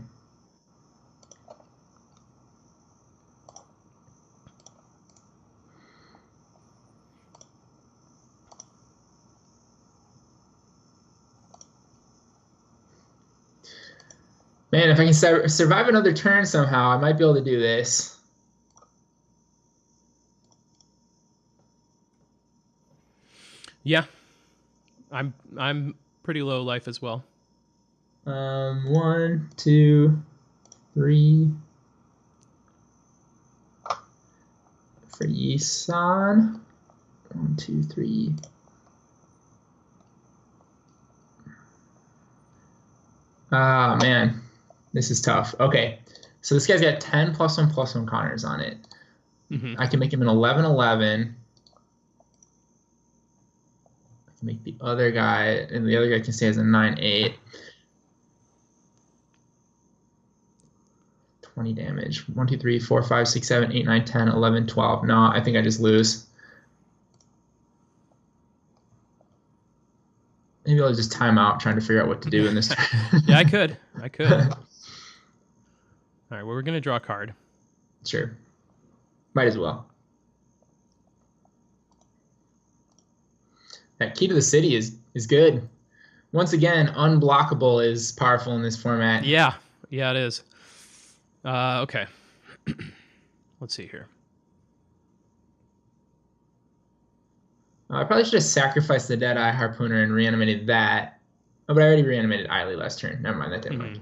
Man, if I can survive another turn somehow, I might be able to do this. Yeah. I'm pretty low life as well. 1, 2, 3. For Yisan. 1, 2, 3. Ah, man. This is tough. Okay. So this guy's got 10 +1/+1 counters on it. I can make him an 11/11. I can make the other guy, and the other guy can stay as a 9/8. 20 damage. 1, 2, 3, 4, 5, 6, 7, 8, 9, 10, 11, 12. No, I think I just lose. Maybe I'll just time out trying to figure out what to do in this turn. Yeah, I could. All right, well, we're going to draw a card. Sure. Might as well. That Key to the City is good. Once again, unblockable is powerful in this format. Yeah, it is. Okay. Let's see here. I probably should have sacrificed the Deadeye Harpooner and reanimated that. Oh, but I already reanimated Eiley last turn. Never mind, that didn't work.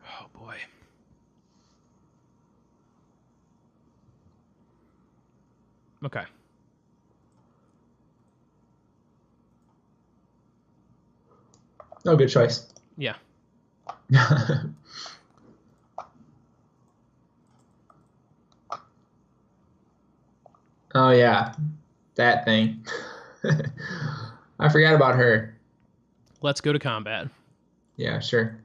Oh, boy. Okay. Oh, good choice. Yeah. Oh, yeah. That thing. I forgot about her. Let's go to combat. Yeah, sure.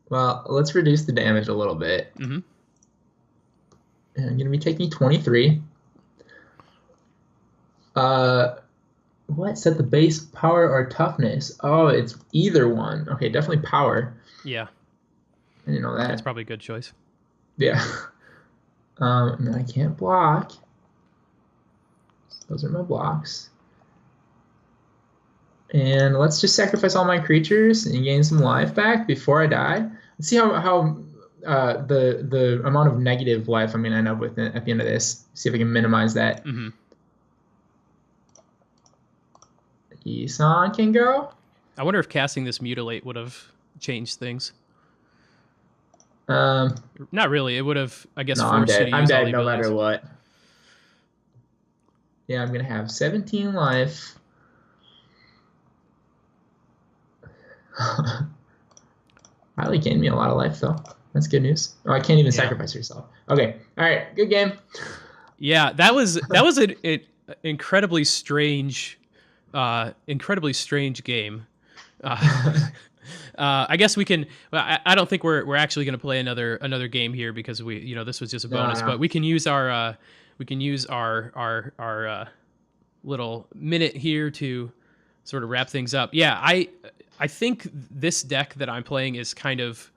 Well, let's reduce the damage a little bit. And I'm going to be taking 23. What? Set the base power or toughness? Oh, it's either one. Okay, definitely power. Yeah. I didn't know that. That's probably a good choice. Yeah. And I can't block. Those are my blocks. And let's just sacrifice all my creatures and gain some life back before I die. Let's see how the amount of negative life I'm going to end up with at the end of this. See if I can minimize that. Yisan can go. I wonder if casting this Mutilate would have changed things. Not really. It would have, I guess, forced you to use I'm dead all no abilities. matter what. Yeah, I'm going to have 17 life. Riley gained me a lot of life, though. That's good news. Oh, I can't even sacrifice yourself. Okay. All right. Good game. Yeah, that was an incredibly strange game. I guess we can. I don't think we're actually going to play another game here because this was just a bonus. But we can use our little minute here to sort of wrap things up. Yeah, I think this deck that I'm playing is kind of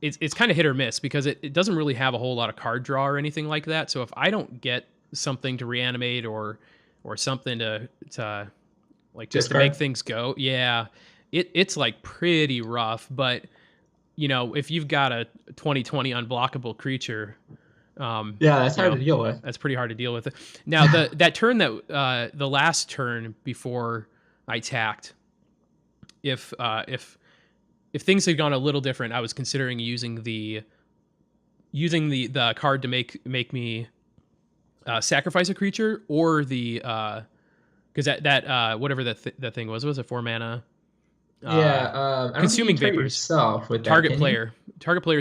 it's kind of hit or miss because it doesn't really have a whole lot of card draw or anything like that. So if I don't get something to reanimate or something to like just to make things go, yeah, it's like pretty rough. But if you've got a 20/20 unblockable creature, Yeah, that's hard to deal with. That's pretty hard to deal with. Now, that turn the last turn before I tacked, if things had gone a little different, I was considering using the card to make me sacrifice a creature, or the because that whatever that thing was a 4-mana. I don't consuming think you vapors. Yourself with Target that, player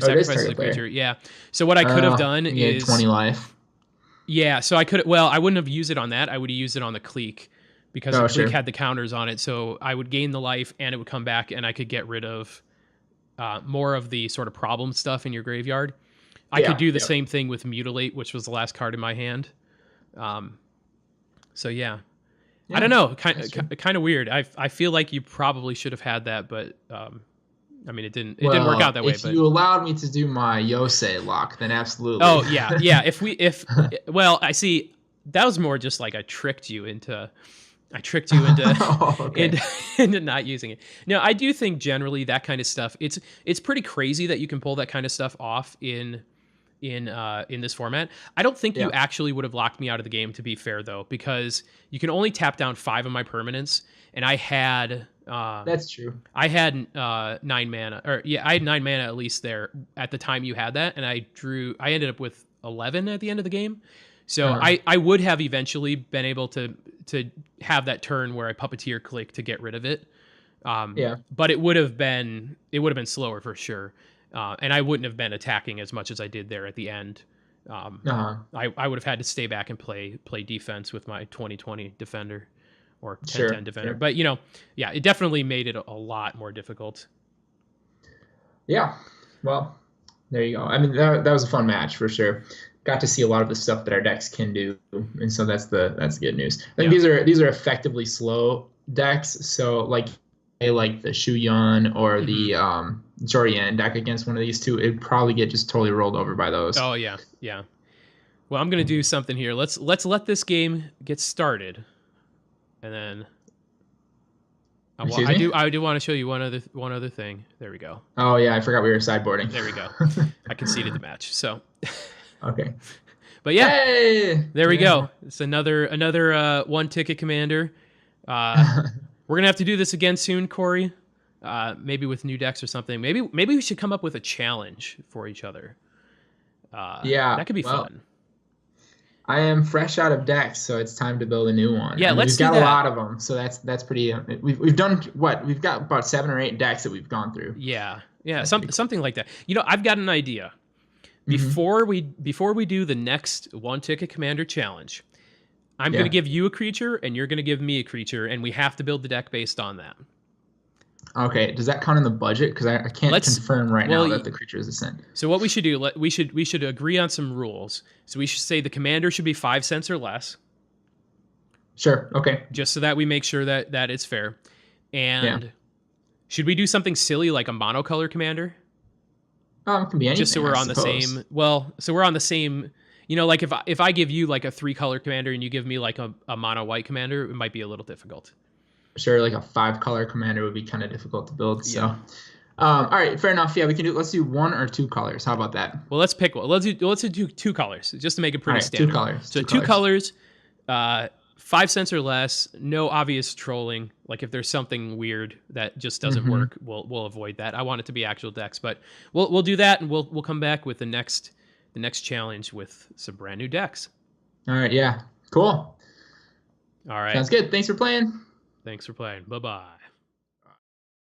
sacrifices a creature. Yeah. So what I could have done is 20 life. Yeah. So I could. Well, I wouldn't have used it on that. I would have used it on the Clique, because the Clique had the counters on it. So I would gain the life, and it would come back, and I could get rid of more of the sort of problem stuff in your graveyard. I could do the same thing with Mutilate, which was the last card in my hand. So yeah. I don't know, kind of weird. I feel like you probably should have had that, but I mean, it didn't work out that way. If you allowed me to do my Yosei lock, then absolutely. Oh yeah. Well, I see. That was more just like I tricked you into into not using it. No, I do think generally that kind of stuff. It's pretty crazy that you can pull that kind of stuff off in this format. I don't think you actually would have locked me out of the game, to be fair, though, because you can only tap down 5 of my permanents, and I had that's true. I had 9 mana, I had 9 mana at least there at the time you had that, and I ended up with 11 at the end of the game. So I would have eventually been able to have that turn where I puppeteer Click to get rid of it. But it would have been slower for sure. And I wouldn't have been attacking as much as I did there at the end. I would have had to stay back and play defense with my 2020 defender or 10-10 defender. Sure. But it definitely made it a lot more difficult. Yeah. Well, there you go. I mean, that was a fun match for sure. Got to see a lot of the stuff that our decks can do, and so that's the good news. I think these are effectively slow decks. So like the Shuyan or the Jori deck against one of these two, it'd probably get just totally rolled over by those. Oh yeah. Well, I'm gonna do something here. Let's let this game get started, and then I do want to show you one other thing. There we go. Oh yeah, I forgot we were sideboarding. There we go. I conceded the match. So. Okay. But there we go. It's another 1-ticket commander. We're gonna have to do this again soon, Corey. Maybe with new decks or something. Maybe we should come up with a challenge for each other. That could be fun. I am fresh out of decks, so it's time to build a new one. Yeah, we've got a lot of them, so that's pretty. We've done what? We've got about 7 or 8 decks that we've gone through. Yeah, something like that. I've got an idea. Before we do the next 1-ticket commander challenge, I'm going to give you a creature and you're going to give me a creature, and we have to build the deck based on that. Okay. Does that count in the budget? Because I can't confirm now that the creature is a cent. So what we should do, we should agree on some rules. So we should say the commander should be 5 cents or less. Sure. Okay. Just so that we make sure that it's fair. And should we do something silly like a monocolor commander? It can be anything. Just so we're on the same. Well, so we're on the same. Like if I give you like a 3-color commander and you give me like a mono white commander, it might be a little difficult. Sure, like a 5-color commander would be kind of difficult to build. So, all right, fair enough. Yeah, we can do. Let's do 1 or 2 colors. How about that? Well, let's pick one. Let's do 2 colors just to make it pretty standard. 2 colors. So 2 colors. 5 cents or less, no obvious trolling. Like if there's something weird that just doesn't work, we'll avoid that. I want it to be actual decks, but we'll do that, and we'll come back with the next challenge with some brand new decks. All right, yeah, cool. All right, sounds good. Thanks for playing. Bye bye.